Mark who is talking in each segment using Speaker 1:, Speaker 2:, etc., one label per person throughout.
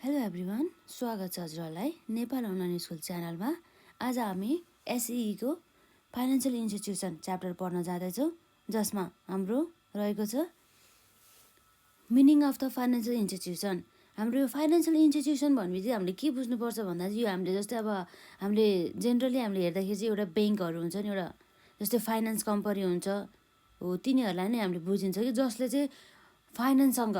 Speaker 1: Hello everyone, स्वागत छ हजुरहरूलाई नेपाल अनलाइन स्कुल च्यानलमा। आज हामी एसइईको फाइनेन्सियल इन्स्टिट्युसन च्याप्टर पढ्न जाँदैछौँ, जसमा हाम्रो रहेको छ meaning of the financial institution. हाम्रो यो फाइनेन्सियल इन्स्टिट्युसन भनेपछि हामीले के बुझ्नुपर्छ भन्दा चाहिँ यो हामीले जस्तै अब हामीले जेनरली हामीले हेर्दाखेरि चाहिँ एउटा ब्याङ्कहरू हुन्छ नि, एउटा जस्तै फाइनेन्स कम्पनी हुन्छ हो, तिनीहरूलाई नै हामीले बुझिन्छ कि जसले चाहिँ फाइनेन्ससँग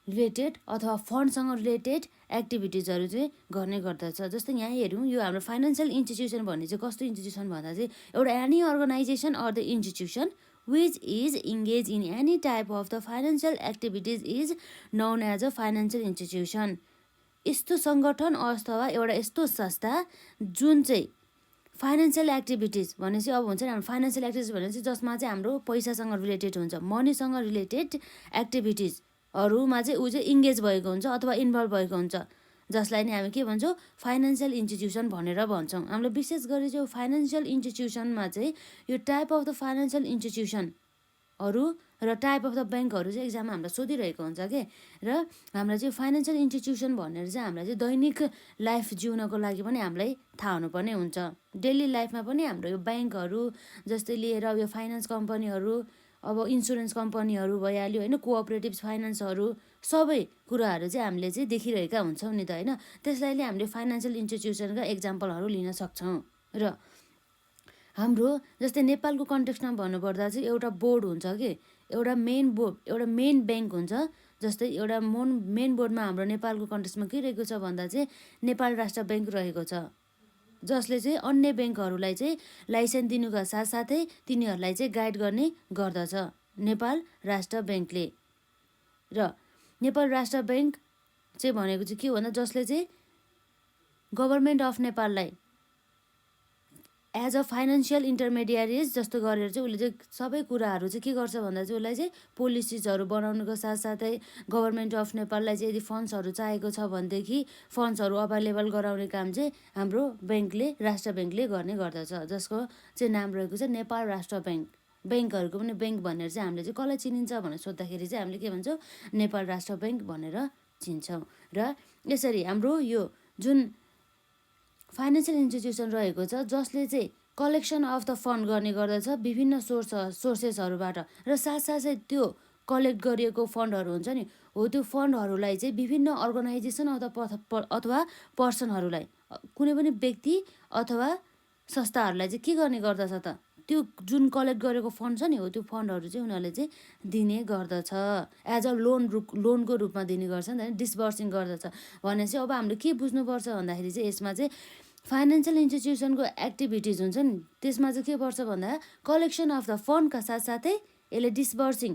Speaker 1: रिलेटेड अथवा फन्डसँग रिलेटेड एक्टिभिटिजहरू चाहिँ गर्ने गर्दछ। जस्तै यहाँ हेरौँ, यो हाम्रो फाइनेन्सियल इन्स्टिट्युसन भन्ने चाहिँ कस्तो इन्स्टिट्युसन भन्दा चाहिँ एउटा any organisation or the institution which is engage in any type of the financial activities is known as a financial institution. यस्तो सङ्गठन अथवा एउटा यस्तो संस्था जुन चाहिँ फाइनेन्सियल एक्टिभिटिज भनेपछि अब हुन्छ नि हाम्रो फाइनेन्सियल एक्टिभिटिज भनेपछि जसमा चाहिँ हाम्रो पैसासँग रिलेटेड हुन्छ, मनीसँग रिलेटेड एक्टिभिटिजहरूमा चाहिँ ऊ चाहिँ इङ्गेज भएको हुन्छ अथवा इन्भल्भ भएको हुन्छ, जसलाई नै हामी के भन्छौँ फाइनेन्सियल इन्स्टिट्युसन भनेर भन्छौँ। हामीले विशेष गरी चाहिँ फाइनेन्सियल इन्स्टिट्युसनमा चाहिँ यो टाइप अफ द फाइनेन्सियल इन्स्टिट्युसनहरू र टाइप अफ द ब्याङ्कहरू चाहिँ एक्जाममा हामीलाई सोधिरहेको हुन्छ कि। र हामीलाई चाहिँ फाइनेन्सियल इन्स्टिट्युसन भनेर चाहिँ हामीलाई चाहिँ दैनिक लाइफ जिउनको लागि पनि हामीलाई थाहा हुनुपर्ने हुन्छ। डेली लाइफमा पनि हाम्रो यो ब्याङ्कहरू जस्तै लिएर यो फाइनेन्स कम्पनीहरू, अब इन्सुरेन्स कम्पनीहरू भइहाल्यो होइन, कोअपरेटिभ फाइनेन्सहरू, सबै कुराहरू चाहिँ हामीले चाहिँ देखिरहेका हुन्छौँ नि त होइन। त्यसलाई हामीले फाइनेन्सियल इन्स्टिट्युसनका एक्जाम्पलहरू लिन सक्छौँ। र हाम्रो जस्तै नेपालको कन्टेक्स्टमा भन्नुपर्दा चाहिँ एउटा बोर्ड हुन्छ कि, एउटा मेन बोर्ड, एउटा मेन ब्याङ्क हुन्छ। जस्तै एउटा मेन बोर्डमा हाम्रो नेपालको कन्टेक्स्टमा के रहेको छ भन्दा चाहिँ नेपाल राष्ट्र ब्याङ्क रहेको छ, जसले चाहिँ अन्य ब्याङ्कहरूलाई चाहिँ लाइसेन्स दिनुका साथसाथै तिनीहरूलाई चाहिँ गाइड गर्ने गर्दछ नेपाल राष्ट्र ब्याङ्कले। र नेपाल राष्ट्र ब्याङ्क चाहिँ भनेको चाहिँ के हो भन्दा जसले चाहिँ गभर्मेन्ट अफ नेपाललाई एज अ फाइनेन्सियल इन्टरमिडिएरिज जस्तो गरेर चाहिँ उसले चाहिँ सबै कुराहरू चाहिँ के गर्छ भन्दा चाहिँ उसलाई चाहिँ पोलिसिजहरू बनाउनुको साथसाथै गभर्मेन्ट अफ नेपाललाई चाहिँ यदि फन्ड्सहरू चाहिएको छ भनेदेखि फन्ड्सहरू अभाइलेबल गराउने काम चाहिँ हाम्रो ब्याङ्कले, राष्ट्र ब्याङ्कले गर्ने गर्दछ, जसको चाहिँ नाम रहेको छ नेपाल राष्ट्र ब्याङ्क। ब्याङ्कहरूको पनि ब्याङ्क भनेर चाहिँ हामीले चाहिँ कसलाई चिनिन्छ भनेर सोद्धाखेरि चाहिँ हामीले के भन्छौँ नेपाल राष्ट्र ब्याङ्क भनेर चिन्छौँ। र यसरी हाम्रो यो जुन फाइनेन्सियल इन्स्टिट्युसन रहेको छ जसले चाहिँ कलेक्सन अफ द फन्ड गर्ने गर्दछ विभिन्न सोर्सेसहरूबाट, र साथसाथै त्यो कलेक्ट गरिएको फन्डहरू हुन्छ नि हो, त्यो फन्डहरूलाई चाहिँ विभिन्न अर्गनाइजेसन अथवा पर्सनहरूलाई, कुनै पनि व्यक्ति अथवा संस्थाहरूलाई चाहिँ के गर्ने गर्दछ त, त्यो जुन कलेक्ट गरेको फन्ड छ नि हो त्यो फन्डहरू चाहिँ उनीहरूले चाहिँ दिने गर्दछ, एज अ लोनको रूपमा दिने गर्छ नि त, डिस्बर्सिङ गर्दछ भनेपछि अब हामीले के बुझ्नुपर्छ भन्दाखेरि चाहिँ यसमा चाहिँ फाइनेन्सियल इन्स्टिट्युसनको एक्टिभिटिज हुन्छ नि त्यसमा चाहिँ के पर्छ भन्दा कलेक्सन अफ द फन्डका साथसाथै यसले disbursing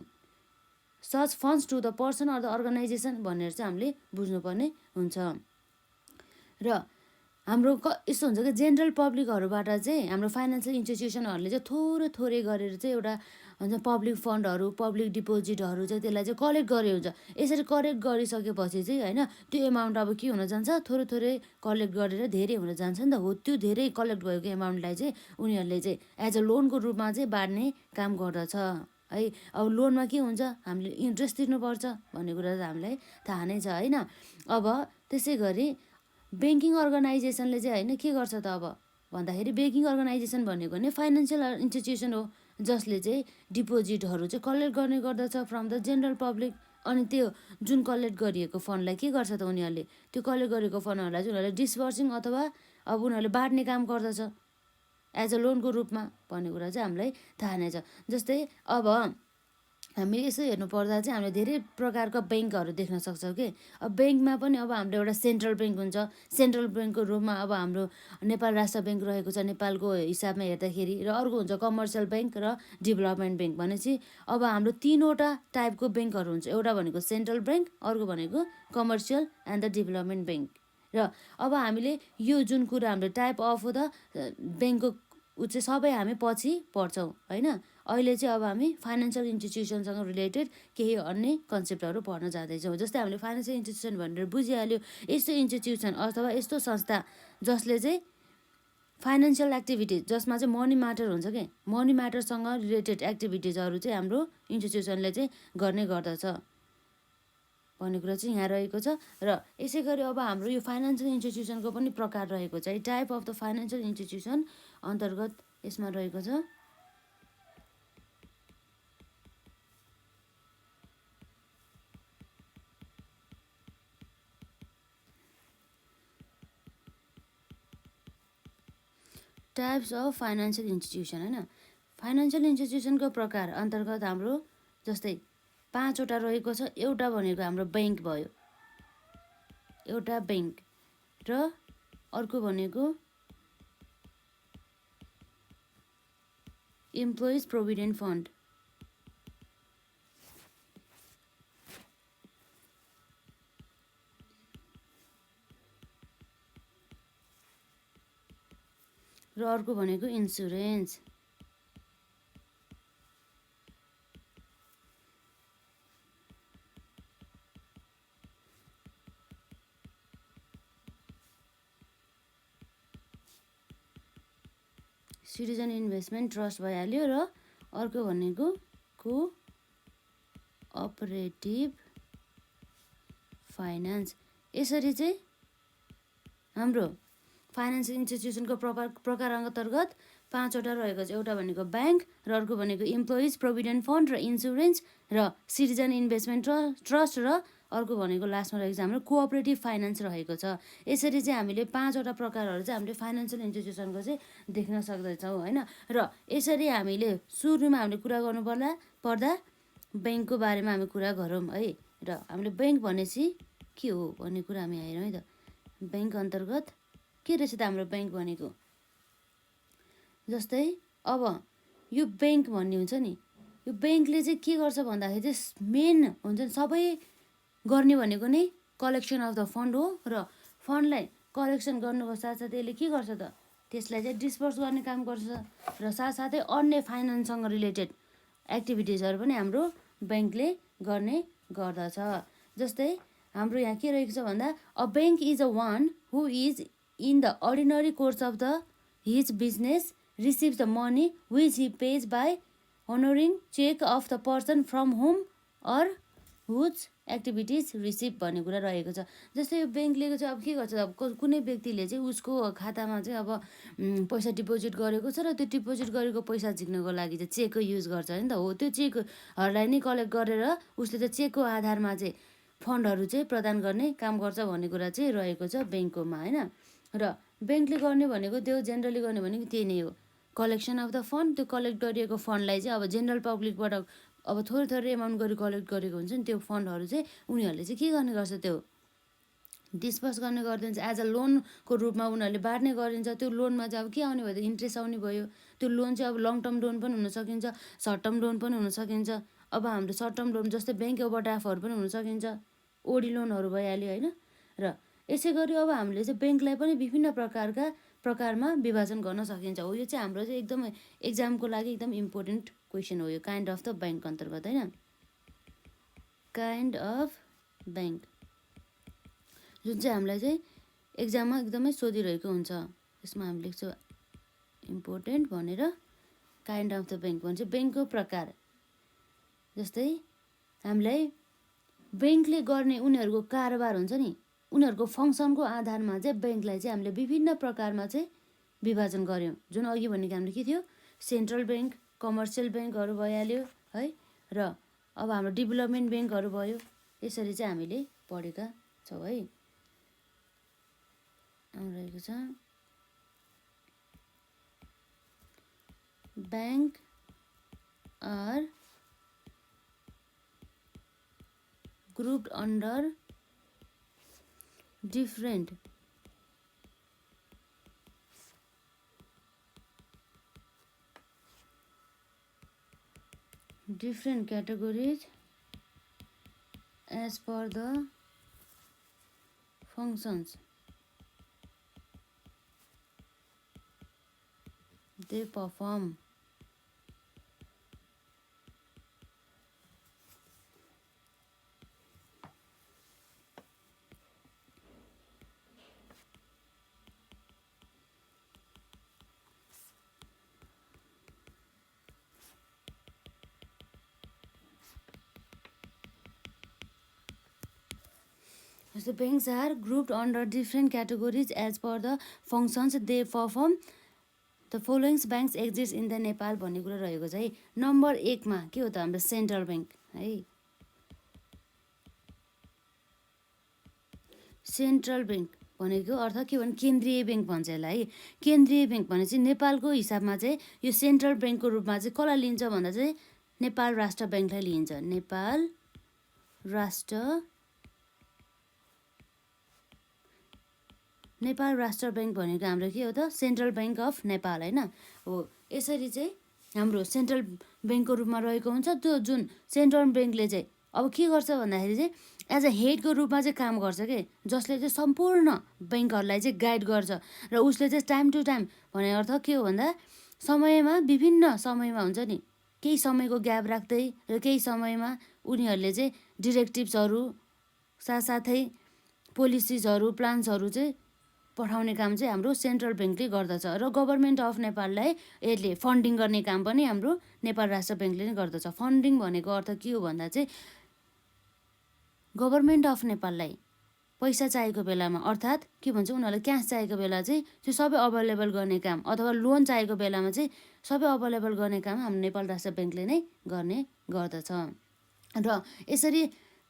Speaker 1: such funds to the person or the organisation भनेर चाहिँ हामीले बुझ्नुपर्ने हुन्छ। र हाम्रो यस्तो हुन्छ कि जेनरल पब्लिकहरूबाट चाहिँ हाम्रो फाइनेन्सियल इन्स्टिट्युसनहरूले चाहिँ थोरै गरेर चाहिँ एउटा हुन्छ पब्लिक फन्डहरू, पब्लिक डिपोजिटहरू चाहिँ त्यसलाई चाहिँ कलेक्ट गरे हुन्छ। यसरी कलेक्ट गरिसकेपछि चाहिँ होइन त्यो एमाउन्ट अब के हुन जान्छ, थोरै कलेक्ट गरेर धेरै हुन जान्छ नि त हो। त्यो धेरै कलेक्ट भएको एमाउन्टलाई चाहिँ उनीहरूले चाहिँ एज अ लोनको रूपमा चाहिँ बाँड्ने काम गर्दछ है। अब लोनमा के हुन्छ, हामीले इन्ट्रेस्ट तिर्नुपर्छ भन्ने कुरा त हामीलाई थाहा नै छ होइन। अब त्यसै गरी ब्याङ्किङ अर्गनाइजेसनले चाहिँ होइन के गर्छ त अब भन्दाखेरि ब्याङ्किङ अर्गनाइजेसन भनेको नै फाइनेन्सियल इन्स्टिट्युसन हो जसले चाहिँ डिपोजिटहरू चाहिँ कलेक्ट गर्ने गर्दछ फ्रम द जेनरल पब्लिक। अनि त्यो जुन कलेक्ट गरिएको फन्डलाई के गर्छ त उनीहरूले, त्यो कलेक्ट गरेको फन्डहरूलाई चाहिँ उनीहरूले डिस्बर्सिङ अथवा अब उनीहरूले बाँड्ने काम गर्दछ एज अ लोनको रूपमा भन्ने कुरा चाहिँ हामीलाई थाहा नै छ। जस्तै अब हामीले यसो हेर्नु पर्दा चाहिँ हामीले धेरै प्रकारका ब्याङ्कहरू देख्न सक्छौँ कि। अब ब्याङ्कमा पनि अब हाम्रो एउटा सेन्ट्रल ब्याङ्क हुन्छ, सेन्ट्रल ब्याङ्कको रूपमा अब हाम्रो नेपाल राष्ट्र ब्याङ्क रहेको छ नेपालको हिसाबमा हेर्दाखेरि, र अर्को हुन्छ कमर्सियल ब्याङ्क र डेभलपमेन्ट ब्याङ्क भनेपछि अब हाम्रो तिनवटा टाइपको ब्याङ्कहरू हुन्छ, एउटा भनेको सेन्ट्रल ब्याङ्क, अर्को भनेको commercial and the development bank. र अब हामीले यो जुन कुरा हाम्रो टाइप अफ द ब्याङ्कको चाहिँ सबै हामी पछि पढ्छौँ होइन। अहिले चाहिँ अब हामी फाइनेन्सियल इन्स्टिट्युसनसँग रिलेटेड केही अन्य कन्सेप्टहरू पढ्न जाँदैछौँ। जस्तै हामीले फाइनेन्सियल इन्स्टिट्युसन भनेर बुझिहाल्यो, यस्तो इन्स्टिट्युसन अथवा यस्तो संस्था जसले चाहिँ फाइनेन्सियल एक्टिभिटिज जसमा चाहिँ मनी म्याटर हुन्छ कि, मनी म्याटरसँग रिलेटेड एक्टिभिटिजहरू चाहिँ हाम्रो इन्स्टिट्युसनले चाहिँ गर्ने गर्दछ। भन्ने कुरा चाहिँ यहाँ रहेको छ। र यसै गरी अब हाम्रो यो फाइनेन्सियल इन्स्टिट्युसनको पनि प्रकार रहेको छ। Type of the financial institution अन्तर्गत यसमा रहेको छ। टाइप्स अफ फाइनेन्सियल इन्स्टिट्युसन होइन। फाइनेन्सियल इन्स्टिट्युसनको प्रकार अन्तर्गत हाम्रो जस्तै 5वटा रहेको छ। एउटा भनेको हाम्रो ब्याङ्क भयो, एउटा ब्याङ्क, र अर्को भनेको इम्प्लोइज प्रोभिडेन्ट फन्ड, र अर्को भनेको इन्सुरेन्स। सिटिजन इन्भेस्टमेन्ट ट्रस्ट भइहाल्यो। र अर्को भनेको कोअपरेटिभ फाइनेन्स। यसरी चाहिँ हाम्रो फाइनेन्सियल इन्स्टिट्युसनको प्रकार अन्तर्गत 5वटा रहेको छ। एउटा भनेको ब्याङ्क, र अर्को भनेको इम्प्लोइज प्रोभिडेन्ट फन्ड र इन्सुरेन्स र सिटिजन इन्भेस्टमेन्ट ट्रस्ट, र अर्को भनेको लास्टमा रहेको छ हाम्रो कोअपरेटिभ फाइनेन्स रहेको छ। यसरी चाहिँ हामीले 5वटा प्रकारहरू चाहिँ हामीले फाइनेन्सियल इन्स्टिट्युसनको चाहिँ देख्न सक्दैछौँ होइन। र यसरी हामीले सुरुमा हामीले कुरा गर्नु पर्दा ब्याङ्कको बारेमा हामी कुरा गरौँ है। र हामीले ब्याङ्क भनेपछि के हो भन्ने कुरा हामी हेरौँ है त। ब्याङ्क अन्तर्गत के रहेछ त हाम्रो ब्याङ्क भनेको। जस्तै अब यो ब्याङ्क भन्ने हुन्छ नि, यो ब्याङ्कले चाहिँ के गर्छ भन्दाखेरि चाहिँ मेन हुन्छ नि, सबै गर्ने भनेको नै कलेक्सन अफ द फन्ड हो। र फन्डलाई कलेक्सन गर्नुको साथसाथै यसले के गर्छ त, त्यसलाई चाहिँ डिस्पर्स गर्ने काम गर्छ। र साथसाथै अन्य फाइनेन्ससँग रिलेटेड एक्टिभिटिजहरू पनि हाम्रो ब्याङ्कले गर्ने गर्दछ। जस्तै हाम्रो यहाँ के रहेको छ भन्दा a bank is a one who is in the ordinary course of the his business receives the money which he pays by honouring cheque of the person from whom or whose activities receive भन्ने कुरा रहेको छ। जस्तै यो ब्याङ्कले चाहिँ अब के गर्छ, अब कुनै व्यक्तिले चाहिँ उसको खातामा चाहिँ अब पैसा डिपोजिट गरेको छ र त्यो डिपोजिट गरेको पैसा झिक्नको लागि चाहिँ चेकको युज गर्छ नि त। हो, त्यो चेकहरूलाई नै कलेक्ट गरेर उसले चाहिँ चेकको आधारमा चाहिँ फन्डहरू चाहिँ प्रदान गर्ने काम गर्छ भन्ने कुरा चाहिँ रहेको छ ब्याङ्ककोमा होइन। र ब्याङ्कले गर्ने भनेको त्यो जेनरली गर्ने भनेको त्यही नै हो, कलेक्सन अफ द फन्ड। त्यो कलेक्ट गरिएको फन्डलाई चाहिँ अब जेनरल पब्लिकबाट अब थोरै थोरै एमाउन्ट गरी कलेक्ट गरेको हुन्छ नि, त्यो फन्डहरू चाहिँ उनीहरूले चाहिँ के गर्ने गर्छ, त्यो डिस्पर्स गर्ने गरिदिन्छ एज अ लोनको रूपमा उनीहरूले बाँड्ने गरिन्छ। त्यो लोनमा चाहिँ अब के आउने भयो त, इन्ट्रेस्ट आउने भयो। त्यो लोन चाहिँ अब लङ टर्म लोन पनि हुन सकिन्छ, सर्ट टर्म लोन पनि हुन सकिन्छ। अब हाम्रो सर्ट टर्म लोन जस्तै ब्याङ्क ओभरड्राफ्टहरू पनि हुन सकिन्छ, ओडी लोनहरू भइहाल्यो होइन। र यसै गरी अब हामीले चाहिँ ब्याङ्कलाई पनि विभिन्न प्रकारमा विभाजन गर्न सकिन्छ। हो, यो चाहिँ हाम्रो चाहिँ एकदम एक्जामको लागि एकदम इम्पोर्टेन्ट क्वेसन हो यो, काइन्ड अफ द ब्याङ्क अन्तर्गत होइन। काइन्ड अफ ब्याङ्क जुन चाहिँ हामीलाई चाहिँ एक्जाममा एकदमै सोधिरहेको हुन्छ, यसमा हामी लेख्छौँ इम्पोर्टेन्ट भनेर। काइन्ड अफ द ब्याङ्क भन्छ ब्याङ्कको प्रकार। जस्तै हामीलाई ब्याङ्कले गर्ने उनीहरूको कारोबार हुन्छ नि, उनीहरूको फङ्सनको आधारमा चाहिँ ब्याङ्कलाई चाहिँ हामीले विभिन्न प्रकारमा चाहिँ विभाजन गऱ्यौँ। जुन अघि भनेको हामीले के थियो, सेन्ट्रल ब्याङ्क, कमर्सियल ब्याङ्कहरू भइहाल्यो है। र अब हाम्रो डेभलपमेन्ट ब्याङ्कहरू भयो। यसरी चाहिँ हामीले पढेका छौँ है। रहेको छ bank are grouped under different categories as per the functions they perform. जस्तै banks are grouped under different categories as per the functions they perform the followings banks exist in the Nepal भन्ने कुरा रहेको छ है। नम्बर 1मा के हो त हाम्रो सेन्ट्रल ब्याङ्क है। सेन्ट्रल ब्याङ्क भनेको अर्थ के भने केन्द्रीय ब्याङ्क भन्छ यसलाई है। केन्द्रीय ब्याङ्क भने चाहिँ नेपालको हिसाबमा चाहिँ यो सेन्ट्रल ब्याङ्कको रूपमा चाहिँ कसलाई लिन्छ भन्दा चाहिँ नेपाल राष्ट्र ब्याङ्कलाई लिइन्छ। नेपाल राष्ट्र ब्याङ्क भनेको हाम्रो के हो त सेन्ट्रल ब्याङ्क अफ नेपाल होइन हो। यसरी चाहिँ हाम्रो सेन्ट्रल ब्याङ्कको रूपमा रहेको हुन्छ। त्यो जुन सेन्ट्रल ब्याङ्कले चाहिँ अब के गर्छ भन्दाखेरि चाहिँ एज अ हेडको रूपमा चाहिँ काम गर्छ के, जसले चाहिँ सम्पूर्ण ब्याङ्कहरूलाई चाहिँ गाइड गर्छ र उसले चाहिँ टाइम टु टाइम भने अर्थ के हो भन्दा समयमा विभिन्न समयमा हुन्छ नि केही समयको ग्याप राख्दै र केही समयमा उनीहरूले चाहिँ डिरेक्टिभ्सहरू साथसाथै पोलिसिजहरू प्लान्सहरू चाहिँ पठाउने काम चाहिँ हाम्रो सेन्ट्रल ब्याङ्कले गर्दछ र गभर्मेन्ट अफ नेपाललाई यसले फन्डिङ गर्ने काम पनि हाम्रो नेपाल राष्ट्र ब्याङ्कले नै गर्दछ। फन्डिङ भनेको अर्थ के हो भन्दा चाहिँ गभर्मेन्ट अफ नेपाललाई पैसा चाहिएको बेलामा अर्थात् के भन्छ उनीहरूलाई क्यास चाहिएको बेला चाहिँ त्यो सबै अभाइलेबल गर्ने काम अथवा लोन चाहिएको बेलामा चाहिँ सबै अभाइलेबल गर्ने काम हाम्रो नेपाल राष्ट्र ब्याङ्कले नै गर्ने गर्दछ। र यसरी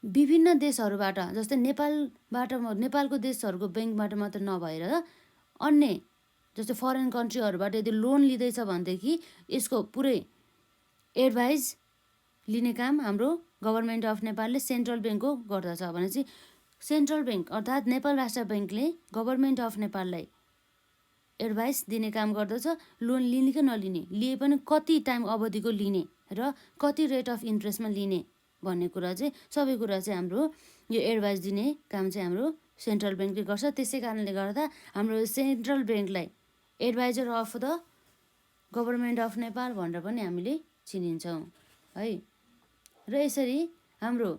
Speaker 1: विभिन्न देशहरूबाट जस्तै नेपालको देशहरूको ब्याङ्कबाट मात्र नभएर अन्य जस्तै फरेन कन्ट्रीहरूबाट यदि लोन लिँदैछ भनेदेखि यसको पुरै एडभाइस लिने काम हाम्रो गभर्मेन्ट अफ नेपालले सेन्ट्रल ब्याङ्कको गर्दछ भनेपछि सेन्ट्रल ब्याङ्क अर्थात् नेपाल राष्ट्र ब्याङ्कले गभर्मेन्ट अफ नेपाललाई एडभाइस दिने काम गर्दछ। लोन लिने कि नलिने, लिए पनि कति टाइम अवधिको लिने र कति रेट अफ इन्ट्रेस्टमा लिने भन्ने कुरा चाहिँ सबै कुरा चाहिँ हाम्रो यो एडभाइस दिने काम चाहिँ हाम्रो सेन्ट्रल ब्याङ्कले गर्छ। त्यसै कारणले गर्दा हाम्रो सेन्ट्रल ब्याङ्कलाई adviser of the government of Nepal भनेर पनि हामीले चिनिन्छौँ है। र यसरी हाम्रो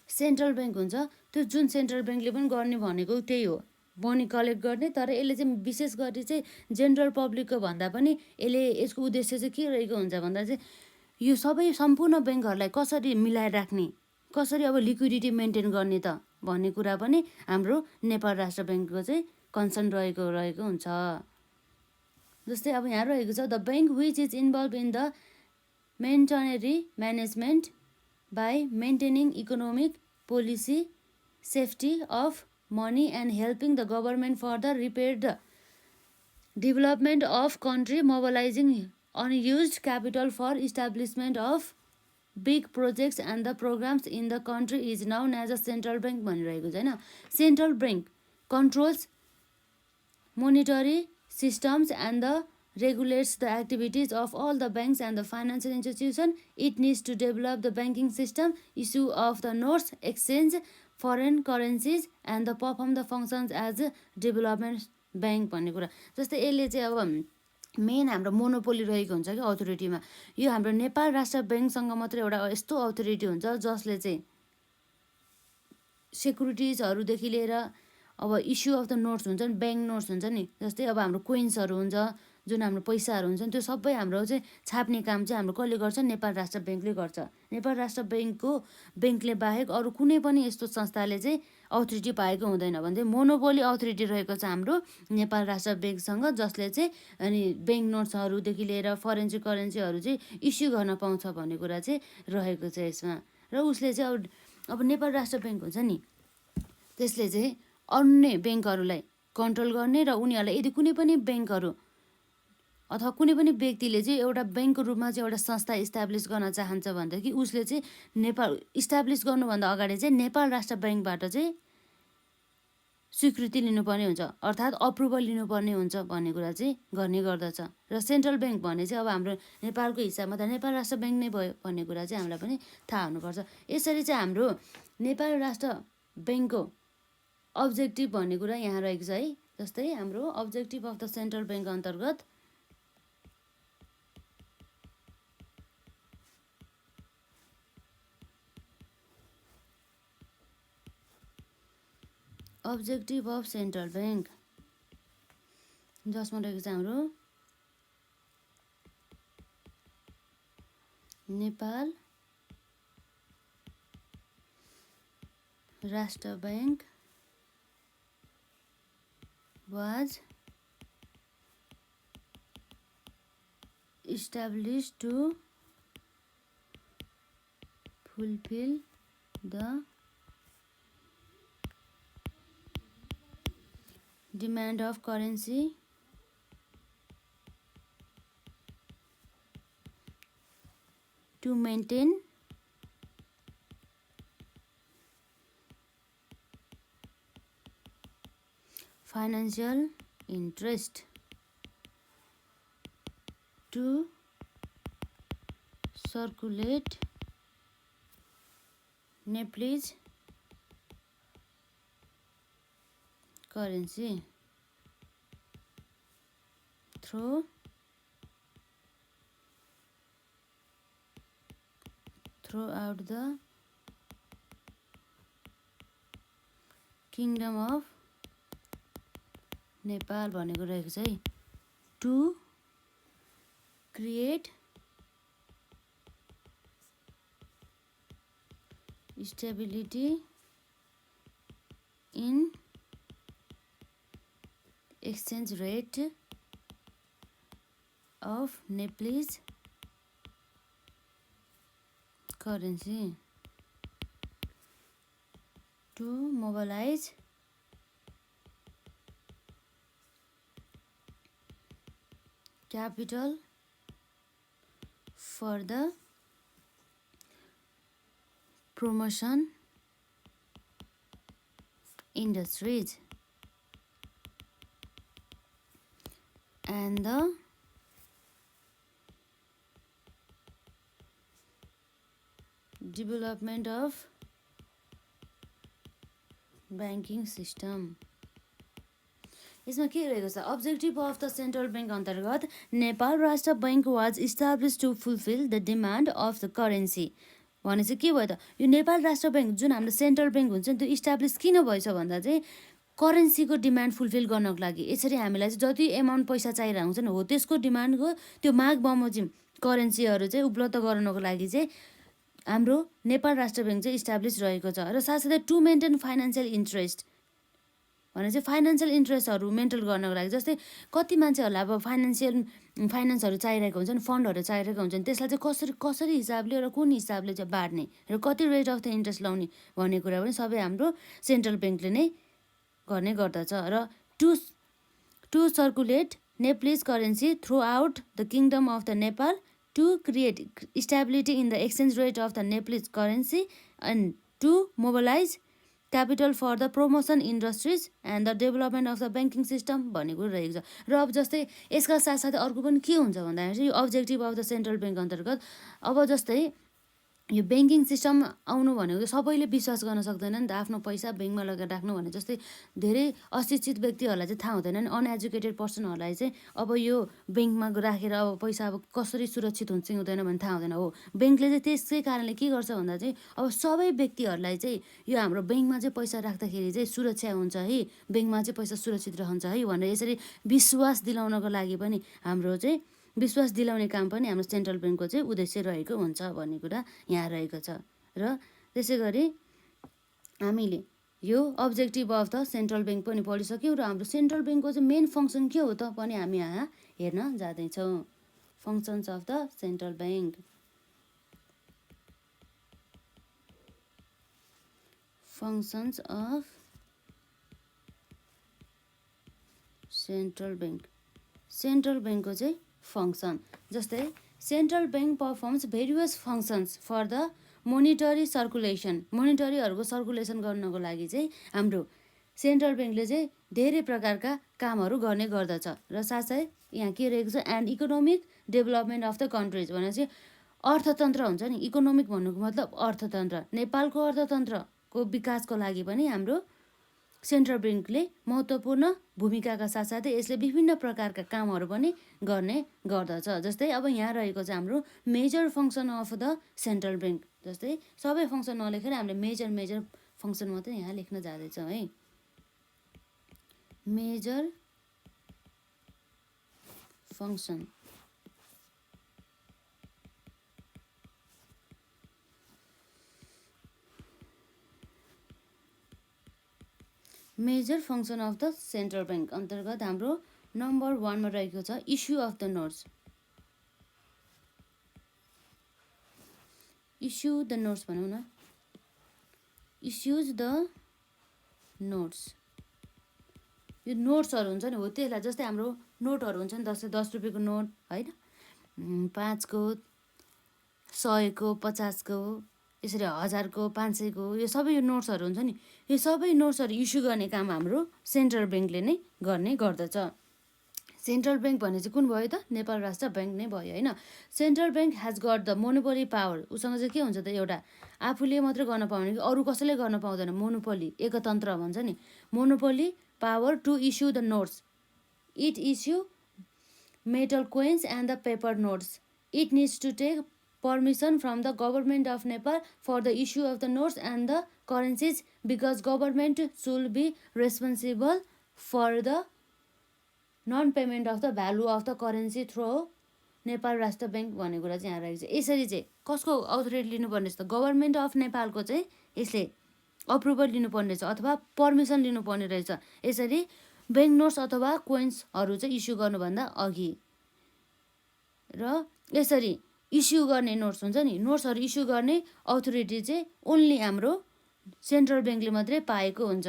Speaker 1: सेन्ट्रल ब्याङ्क हुन्छ त्यो जुन सेन्ट्रल ब्याङ्कले पनि गर्ने भनेको त्यही हो मनी कलेक्ट गर्ने, तर यसले चाहिँ विशेष गरी चाहिँ जेनरल पब्लिकको भन्दा पनि यसको उद्देश्य चाहिँ के रहेको हुन्छ भन्दा चाहिँ यो सबै सम्पूर्ण ब्याङ्कहरूलाई कसरी मिलाएर राख्ने, कसरी अब लिक्विडिटी मेन्टेन गर्ने त भन्ने कुरा पनि हाम्रो नेपाल राष्ट्र ब्याङ्कको चाहिँ कन्सर्न रहेको हुन्छ। जस्तै अब यहाँ रहेको छ the bank which is involve in the monetary management by maintaining economic policy safety of money and helping the government further repair the development of country mobilising unused capital for establishment of big projects and the programs in the country is known as a central bank भनिरहेको छ होइन। Central bank controls monetary systems and the regulates the activities of all the banks and the financial institution. It needs to develop the banking system, issue of the notes, exchange foreign currencies and the perform the functions as a development bank भन्ने कुरा। जस्तै यसले चाहिँ अब main हाम्रो monopoly रहेको हुन्छ कि अथोरिटीमा यो हाम्रो नेपाल राष्ट्र ब्याङ्कसँग मात्रै एउटा यस्तो अथोरिटी हुन्छ जसले चाहिँ सेक्युरिटिजहरूदेखि लिएर अब इस्यु अफ द नोट्स हुन्छ नि ब्याङ्क नोट्स हुन्छ नि जस्तै अब हाम्रो कोइन्सहरू हुन्छ जुन हाम्रो पैसाहरू हुन्छ त्यो सबै हाम्रो चाहिँ छाप्ने काम चाहिँ हाम्रो कसले गर्छ नेपाल राष्ट्र ब्याङ्कले गर्छ। नेपाल राष्ट्र ब्याङ्कले बाहेक अरू कुनै पनि यस्तो संस्थाले चाहिँ अथोरिटी पाएको हुँदैन भने चाहिँ मोनोपोली अथोरिटी रहेको छ हाम्रो नेपाल राष्ट्र ब्याङ्कसँग जसले चाहिँ अनि ब्याङ्क नोट्सहरूदेखि लिएर फरेन्सिक करेन्सीहरू चाहिँ इस्यु गर्न पाउँछ भन्ने कुरा चाहिँ रहेको छ यसमा। र उसले चाहिँ अब नेपाल राष्ट्र ब्याङ्क हुन्छ नि त्यसले चाहिँ अन्य ब्याङ्कहरूलाई कन्ट्रोल गर्ने र उनीहरूलाई यदि कुनै पनि ब्याङ्कहरू अथवा कुनै पनि व्यक्तिले चाहिँ एउटा ब्याङ्कको रूपमा चाहिँ एउटा संस्था इस्टाब्लिस गर्न चाहन्छ भनेदेखि उसले चाहिँ नेपाल इस्टाब्लिस गर्नुभन्दा अगाडि चाहिँ नेपाल राष्ट्र ब्याङ्कबाट चाहिँ स्वीकृति लिनुपर्ने हुन्छ अर्थात् अप्रुभल लिनुपर्ने हुन्छ भन्ने कुरा चाहिँ गर्ने गर्दछ। र सेन्ट्रल ब्याङ्क भने चाहिँ अब हाम्रो नेपालको हिसाबमा त नेपाल राष्ट्र ब्याङ्क नै भयो भन्ने कुरा चाहिँ हामीलाई पनि थाहा हुनुपर्छ। यसरी चाहिँ हाम्रो नेपाल राष्ट्र ब्याङ्कको अब्जेक्टिभ भन्ने कुरा यहाँ रहेको छ है। जस्तै हाम्रो objective of the central bank अन्तर्गत अब्जेक्टिभ अफ सेन्ट्रल ब्याङ्क जसमा रहेको छ हाम्रो Nepal Rastra bank was established to fulfill the demand of currency to maintain financial interest to circulate Nepalese currency throughout the Kingdom of Nepal भनेको रहेको छ है to create stability in exchange rate of Nepalese currency to mobilize capital for the promotion industries and the development of banking system. यसमा के रहेको छ objective of the central bank अन्तर्गत Nepal Rastra Bank was establish to fulfil the demand of the currency भने चाहिँ के भयो त यो नेपाल राष्ट्र बैंक जुन हाम्रो सेन्ट्रल बैंक हुन्छ नि त्यो इस्टाब्लिस किन भएछ भन्दा चाहिँ करेन्सीको डिमान्ड फुलफिल गर्नको लागि यसरी हामीलाई चाहिँ जति एमाउन्ट पैसा चाहिरहेको हुन्छ नि हो त्यसको डिमान्डको त्यो माग बमोजिम करेन्सीहरू चाहिँ उपलब्ध गराउनको लागि चाहिँ हाम्रो नेपाल राष्ट्र बैंक चाहिँ इस्टाब्लिस रहेको छ र साथसाथै टु मेन्टेन फाइनेन्सियल इन्ट्रेस्ट भने चाहिँ फाइनेन्सियल इन्ट्रेस्टहरू मेन्टेन गर्नको लागि जस्तै कति मान्छेहरूलाई अब फाइनेन्सहरू चाहिरहेको हुन्छ नि फन्डहरू चाहिरहेको हुन्छ नि त्यसलाई चाहिँ कसरी हिसाबले र कुन हिसाबले चाहिँ बाँड्ने र कति रेट अफ द इन्ट्रेस्ट लाउने भन्ने कुरा पनि सबै हाम्रो सेन्ट्रल ब्याङ्कले नै गर्ने गर्दछ र to circulate Nepalese currency throughout the kingdom of the Nepal to create stability in the exchange rate of the Nepalese currency and to mobilise capital for the promotion industries and the development of the banking system भन्ने कुरो रहेको छ र अब जस्तै यसका साथसाथै अर्को पनि के हुन्छ भन्दाखेरि चाहिँ यो objective of the central bank अन्तर्गत अब जस्तै यो ब्याङ्किङ सिस्टम आउनु भनेको सबैले विश्वास गर्न सक्दैन नि त आफ्नो पैसा ब्याङ्कमा लगेर राख्नु भने जस्तै धेरै अशिक्षित व्यक्तिहरूलाई चाहिँ थाहा हुँदैन नि अनएजुकेटेड पर्सनहरूलाई चाहिँ अब यो ब्याङ्कमा राखेर अब पैसा अब कसरी सुरक्षित हुन्छ हुँदैन भने थाहा हुँदैन हो ब्याङ्कले चाहिँ त्यसै कारणले के गर्छ भन्दा चाहिँ अब सबै व्यक्तिहरूलाई चाहिँ यो हाम्रो ब्याङ्कमा चाहिँ पैसा राख्दाखेरि चाहिँ सुरक्षा हुन्छ है ब्याङ्कमा चाहिँ पैसा सुरक्षित रहन्छ है भनेर यसरी विश्वास दिलाउनको लागि पनि हाम्रो चाहिँ विश्वास दिलाउने काम पनि हाम्रो सेन्ट्रल ब्याङ्कको चाहिँ उद्देश्य रहेको हुन्छ भन्ने कुरा यहाँ रहेको छ र त्यसै गरी हामीले यो objective of the central bank पनि पढिसक्यौँ र हाम्रो सेन्ट्रल ब्याङ्कको चाहिँ मेन फङ्सन के हो त पनि हामी यहाँ हेर्न जाँदैछौँ functions of the central bank functions of central bank central ब्याङ्कको चाहिँ फङ्सन जस्तै central bank performs various functions for the monetary circulation मोनिटरीहरूको सर्कुलेसन गर्नको लागि चाहिँ हाम्रो सेन्ट्रल ब्याङ्कले चाहिँ धेरै प्रकारका कामहरू गर्ने गर्दछ र साथसाथै यहाँ के रहेको छ and economic development of the countries भनेर चाहिँ अर्थतन्त्र हुन्छ नि इकोनोमिक भन्नुको मतलब अर्थतन्त्र नेपालको अर्थतन्त्रको विकासको लागि पनि हाम्रो सेन्ट्रल ब्याङ्कले महत्त्वपूर्ण भूमिकाका साथसाथै यसले विभिन्न प्रकारका कामहरू पनि गर्ने गर्दछ जस्तै अब यहाँ रहेको छ हाम्रो major function of the central bank जस्तै सबै फङ्सन नलेखेर हामीले मेजर फङ्सन मात्रै यहाँ लेख्न जाँदैछौँ है major function major function of the central bank अन्तर्गत हाम्रो नम्बर 1 मा रहेको छ issue of the notes. Issue the notes भनौँ न, इस्युज द नोट्स। यो नोट्सहरू हुन्छ नि हो त्यसलाई, जस्तै हाम्रो नोटहरू हुन्छ नि, 10 रुपियाँको नोट होइन, 5 को, 100 को, 50 को, यसरी 1000 को, 500 को, यो सबै यो नोट्सहरू हुन्छ नि, यो सबै नोट्सहरू इस्यु गर्ने काम हाम्रो सेन्ट्रल ब्याङ्कले नै गर्ने गर्दछ। सेन्ट्रल ब्याङ्क भने चाहिँ कुन भयो त? नेपाल राष्ट्र ब्याङ्क नै भयो होइन। Central bank has got the monopoly power. उसँग चाहिँ के हुन्छ त? एउटा आफूले मात्रै गर्न पाउने कि अरू कसैले गर्न पाउँदैन, मोनोपोली, एकतन्त्र भन्छ नि, monopoly power to issue the notes. It issue metal coins and the paper notes. It needs to take permission from the government of Nepal for the issue of the notes and the currencies because government should be responsible for the non-payment of the value of the currency through Nepal Rastra bank भन्ने कुरा चाहिँ यहाँ रहेको छ। यसरी चाहिँ कसको authority लिनुपर्ने छ त? गभर्मेन्ट अफ नेपालको चाहिँ यसले अप्रुभल लिनुपर्ने रहेछ अथवा पर्मिसन लिनुपर्ने रहेछ यसरी ब्याङ्क नोट्स अथवा कोइन्सहरू चाहिँ इस्यु गर्नुभन्दा अघि। र यसरी इस्यु गर्ने नोट्स हुन्छ नि, नोट्सहरू इस्यु गर्ने अथोरिटी चाहिँ ओन्ली हाम्रो सेन्ट्रल ब्याङ्कले मात्रै पाएको हुन्छ,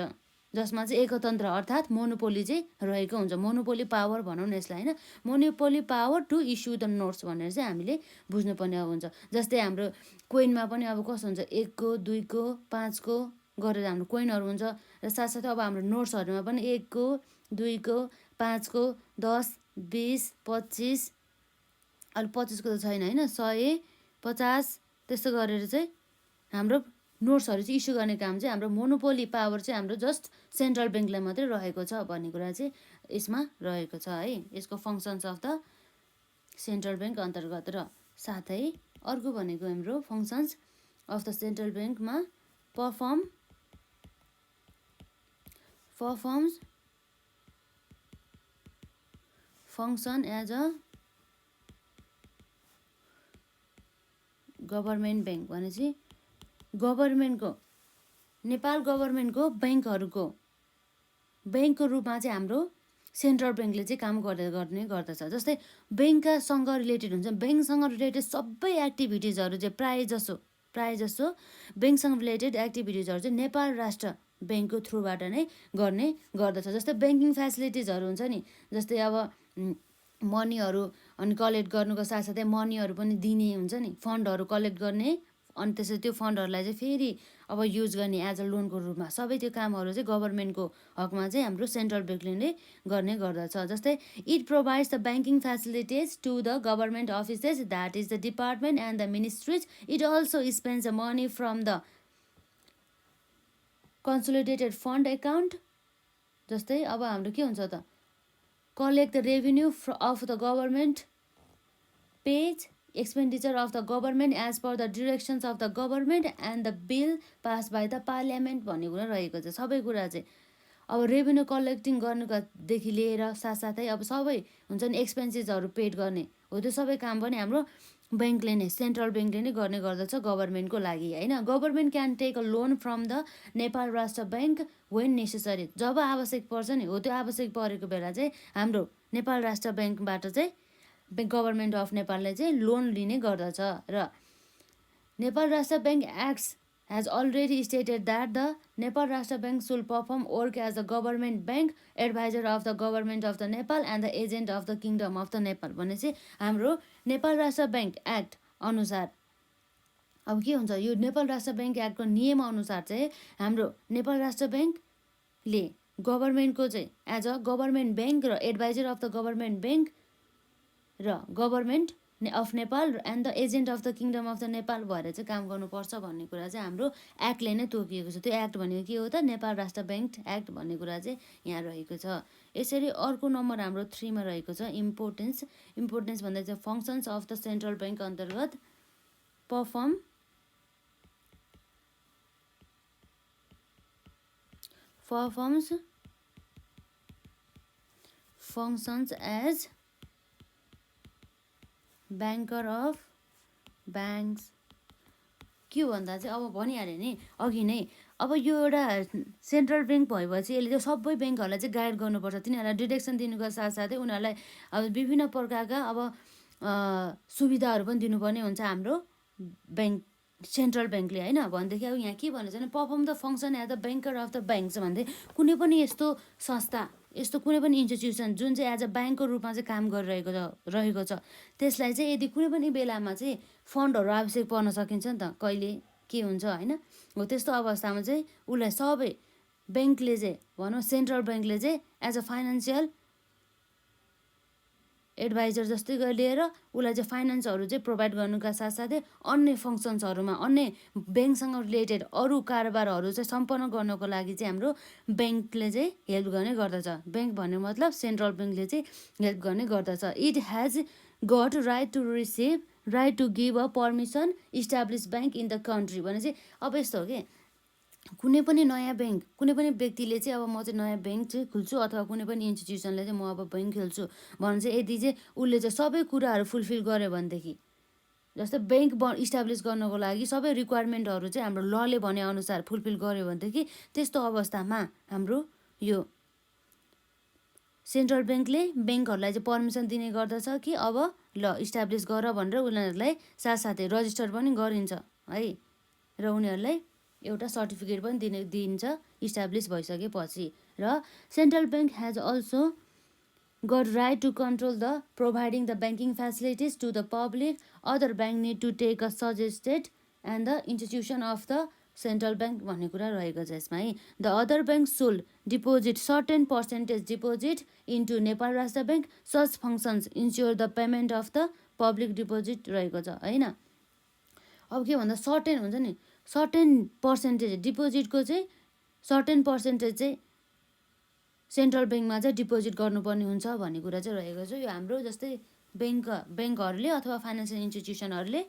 Speaker 1: जसमा चाहिँ एकतन्त्र अर्थात् मोनोपोली चाहिँ रहेको हुन्छ। मोनोपोली पावर भनौँ न यसलाई होइन, monopoly power to issue the notes भनेर चाहिँ हामीले बुझ्नुपर्ने हुन्छ। जस्तै हाम्रो कोइनमा पनि अब कस्तो हुन्छ, 1 को, 2 को, 5 को गरेर हाम्रो कोइनहरू हुन्छ र साथसाथै अब हाम्रो नोट्सहरूमा पनि 1 को, 2 को, 5 को, 10, 20, 25, अहिले 25 को त छैन होइन, 100, 50 त्यस्तो गरेर चाहिँ हाम्रो नोट्सहरू चाहिँ इस्यु गर्ने काम चाहिँ हाम्रो मोनोपोली पावर चाहिँ हाम्रो जस्ट सेन्ट्रल ब्याङ्कलाई मात्रै रहेको छ भन्ने कुरा चाहिँ यसमा रहेको छ है, यसको functions of the central bank अन्तर्गत। र साथै अर्को भनेको हाम्रो फङ्सन्स अफ द सेन्ट्रल ब्याङ्कमा performs function as a government bank भनेपछि गभर्मेन्टको, नेपाल गभर्मेन्टको ब्याङ्कहरूको ब्याङ्कको रूपमा चाहिँ हाम्रो सेन्ट्रल ब्याङ्कले चाहिँ काम गर्ने गर्दछ। जस्तै ब्याङ्कसँग रिलेटेड हुन्छ, ब्याङ्कसँग रिलेटेड सबै एक्टिभिटिजहरू चाहिँ प्रायः जसो ब्याङ्कसँग रिलेटेड एक्टिभिटिजहरू चाहिँ नेपाल राष्ट्र ब्याङ्कको थ्रुबाट नै गर्ने गर्दछ। जस्तै ब्याङ्किङ फेसिलिटिजहरू हुन्छ नि, जस्तै अब मनीहरू अनि कलेक्ट गर्नुको साथसाथै मनीहरू पनि दिने हुन्छ नि, फन्डहरू कलेक्ट गर्ने अनि त्यसरी त्यो फन्डहरूलाई चाहिँ फेरि अब युज गर्ने एज अ लोनको रूपमा, सबै त्यो कामहरू चाहिँ गभर्मेन्टको हकमा चाहिँ हाम्रो सेन्ट्रल ब्याङ्कले नै गर्ने गर्दछ। जस्तै it provides the banking facilities to the government offices that is the department and the ministries. It also spends the money from the consolidated fund account. जस्तै अब हाम्रो के हुन्छ त? collect the revenue of the government, pays expenditure of the government as per the directions of the government and the bill passed by the parliament भन्ने कुरा रहेको छ। सबै कुरा चाहिँ अब रेभेन्यू कलेक्टिङ गर्नुदेखि लिएर साथसाथै अब सबै हुन्छ नि एक्सपेन्सेसहरू पेड गर्ने हो, त्यो सबै काम पनि हाम्रो ब्याङ्कले नै, सेन्ट्रल ब्याङ्कले नै गर्ने गर्दछ गभर्मेन्टको लागि होइन। Government can take a loan from the Nepal Rastra Bank when necessary. जब आवश्यक पर्छ नि हो, त्यो आवश्यक परेको बेला चाहिँ हाम्रो नेपाल राष्ट्र ब्याङ्कबाट चाहिँ गभर्मेन्ट अफ नेपालले चाहिँ लोन लिने गर्दछ। र Nepal Rastra bank acts has already stated that the Nepal Rashtra Bank should perform work as the government bank, advisor of the government of the Nepal and the agent of the kingdom of the Nepal भनेपछि हाम्रो Nepal Rastra bank act अनुसार अब के हुन्छ, यो Nepal Rastra bank एक्टको नियम अनुसार चाहिँ हाम्रो नेपाल राष्ट्र ब्याङ्कले गभर्मेन्टको चाहिँ एज अ गभर्मेन्ट ब्याङ्क र adviser of the government bank र government of Nepal and the agent of the kingdom of the Nepal भएर चाहिँ काम गर्नुपर्छ भन्ने कुरा चाहिँ हाम्रो एक्टले नै तोकिएको छ। त्यो एक्ट भनेको के हो त? नेपाल राष्ट्र ब्याङ्क एक्ट भन्ने कुरा चाहिँ यहाँ रहेको छ। यसरी अर्को नम्बर हाम्रो 3 मा रहेको छ इम्पोर्टेन्स भन्दा चाहिँ functions of the central bank अन्तर्गत performs functions as banker of banks. के भन्दा चाहिँ अब भनिहाल्यो नि अघि नै, अब यो एउटा सेन्ट्रल ब्याङ्क भएपछि यसले चाहिँ सबै ब्याङ्कहरूलाई चाहिँ गाइड गर्नुपर्छ, तिनीहरूलाई डिरेक्सन दिनुको साथसाथै उनीहरूलाई अब विभिन्न प्रकारका अब सुविधाहरू पनि दिनुपर्ने हुन्छ हाम्रो ब्याङ्क सेन्ट्रल ब्याङ्कले, होइन। भनेदेखि अब यहाँ के भनेको छ भने perform the function as the banker of the bank छ भन्दै कुनै पनि यस्तो संस्था, यस्तो कुनै पनि इन्स्टिट्युसन जुन चाहिँ एज अ ब्याङ्कको रूपमा चाहिँ काम गरिरहेको छ त्यसलाई चाहिँ यदि कुनै पनि बेलामा चाहिँ फन्डहरू आवश्यक पर्न सकिन्छ नि त, कहिले के हुन्छ, होइन। हो त्यस्तो अवस्थामा चाहिँ उसलाई सबै ब्याङ्कले चाहिँ भनौँ सेन्ट्रल ब्याङ्कले चाहिँ एज अ फाइनेन्सियल एडभाइजर जस्तै लिएर उसलाई चाहिँ फाइनेन्सहरू चाहिँ प्रोभाइड गर्नुका साथसाथै अन्य फङ्सन्सहरूमा अन्य ब्याङ्कसँग रिलेटेड अरू कारोबारहरू चाहिँ सम्पन्न गर्नको लागि चाहिँ हाम्रो ब्याङ्कले चाहिँ हेल्प गर्ने गर्दछ। ब्याङ्क भन्ने मतलब सेन्ट्रल ब्याङ्कले चाहिँ हेल्प गर्ने गर्दछ। It has got right to receive, right to give a permission establish bank in the country भने चाहिँ अब यस्तो हो कि कुनै पनि नयाँ ब्याङ्क, कुनै पनि व्यक्तिले चाहिँ अब म चाहिँ नयाँ ब्याङ्क चाहिँ खुल्छु अथवा कुनै पनि इन्स्टिट्युसनले चाहिँ म अब ब्याङ्क खोल्छु भने चाहिँ यदि चाहिँ उसले चाहिँ सबै कुराहरू फुलफिल गर्यो भनेदेखि, जस्तै ब्याङ्क इस्टाब्लिस गर्नको लागि सबै रिक्वायरमेन्टहरू चाहिँ हाम्रो लले भनेअनुसार फुलफिल गर्यो भनेदेखि त्यस्तो अवस्थामा हाम्रो यो सेन्ट्रल ब्याङ्कले ब्याङ्कहरूलाई चाहिँ पर्मिसन दिने गर्दछ कि अब ल इस्टाब्लिस गर भनेर उनीहरूलाई साथसाथै रजिस्टर पनि गरिन्छ है, र उनीहरूलाई एउटा सर्टिफिकेट पनि दिन्छ इस्टाब्लिस भइसकेपछि। र central bank has also got right to control the providing the banking facilities to the public, other bank need to take a suggested and the institution of the central bank भन्ने कुरा रहेको छ यसमा है। The other bank shall deposit certain percentage deposit into Nepal Rastra bank, such functions ensure the payment of the public deposit रहेको छ, होइन। अब के भन्दा सर्टेन हुन्छ नि, सर्टेन पर्सेन्टेज डिपोजिटको चाहिँ सर्टेन पर्सेन्टेज चाहिँ सेन्ट्रल ब्याङ्कमा चाहिँ डिपोजिट गर्नुपर्ने हुन्छ भन्ने कुरा चाहिँ रहेको छ। यो हाम्रो जस्तै ब्याङ्कहरूले अथवा फाइनेन्सियल इन्स्टिट्युसनहरूले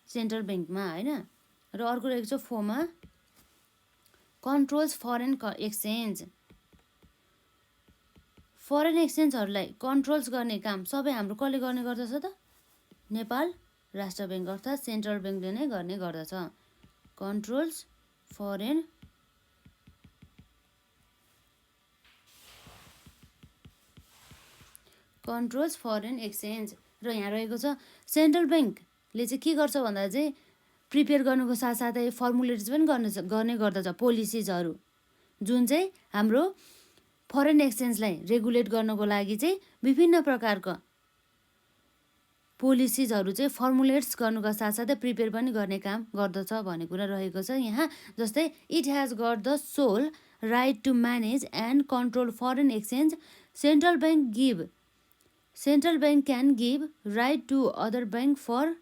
Speaker 1: सेन्ट्रल ब्याङ्कमा, होइन। र अर्को रहेको छ फोमा कन्ट्रोल्स फरेन एक्सचेन्ज। फरेन एक्सचेन्जहरूलाई कन्ट्रोल्स गर्ने काम सबै हाम्रो कसले गर्ने गर्दछ त? नेपाल राष्ट्र ब्याङ्क अर्थात् सेन्ट्रल ब्याङ्कले नै गर्ने गर्दछ। Controls foreign exchange. र यहाँ रहेको छ सेन्ट्रल ब्याङ्कले चाहिँ के गर्छ भन्दा चाहिँ प्रिपेयर गर्नुको साथसाथै फर्मुलेट्स पनि गर्ने गर्दछ पोलिसिजहरू, जुन चाहिँ हाम्रो फरेन एक्सचेन्जलाई रेगुलेट गर्नको लागि चाहिँ विभिन्न प्रकारको पोलिसिजहरू चाहिँ फर्मुलेट्स गर्नुको साथसाथै प्रिपेयर पनि गर्ने काम गर्दछ भन्ने कुरा रहेको छ यहाँ। जस्तै it has got the sole right to manage and control foreign exchange, central bank can give right to other bank for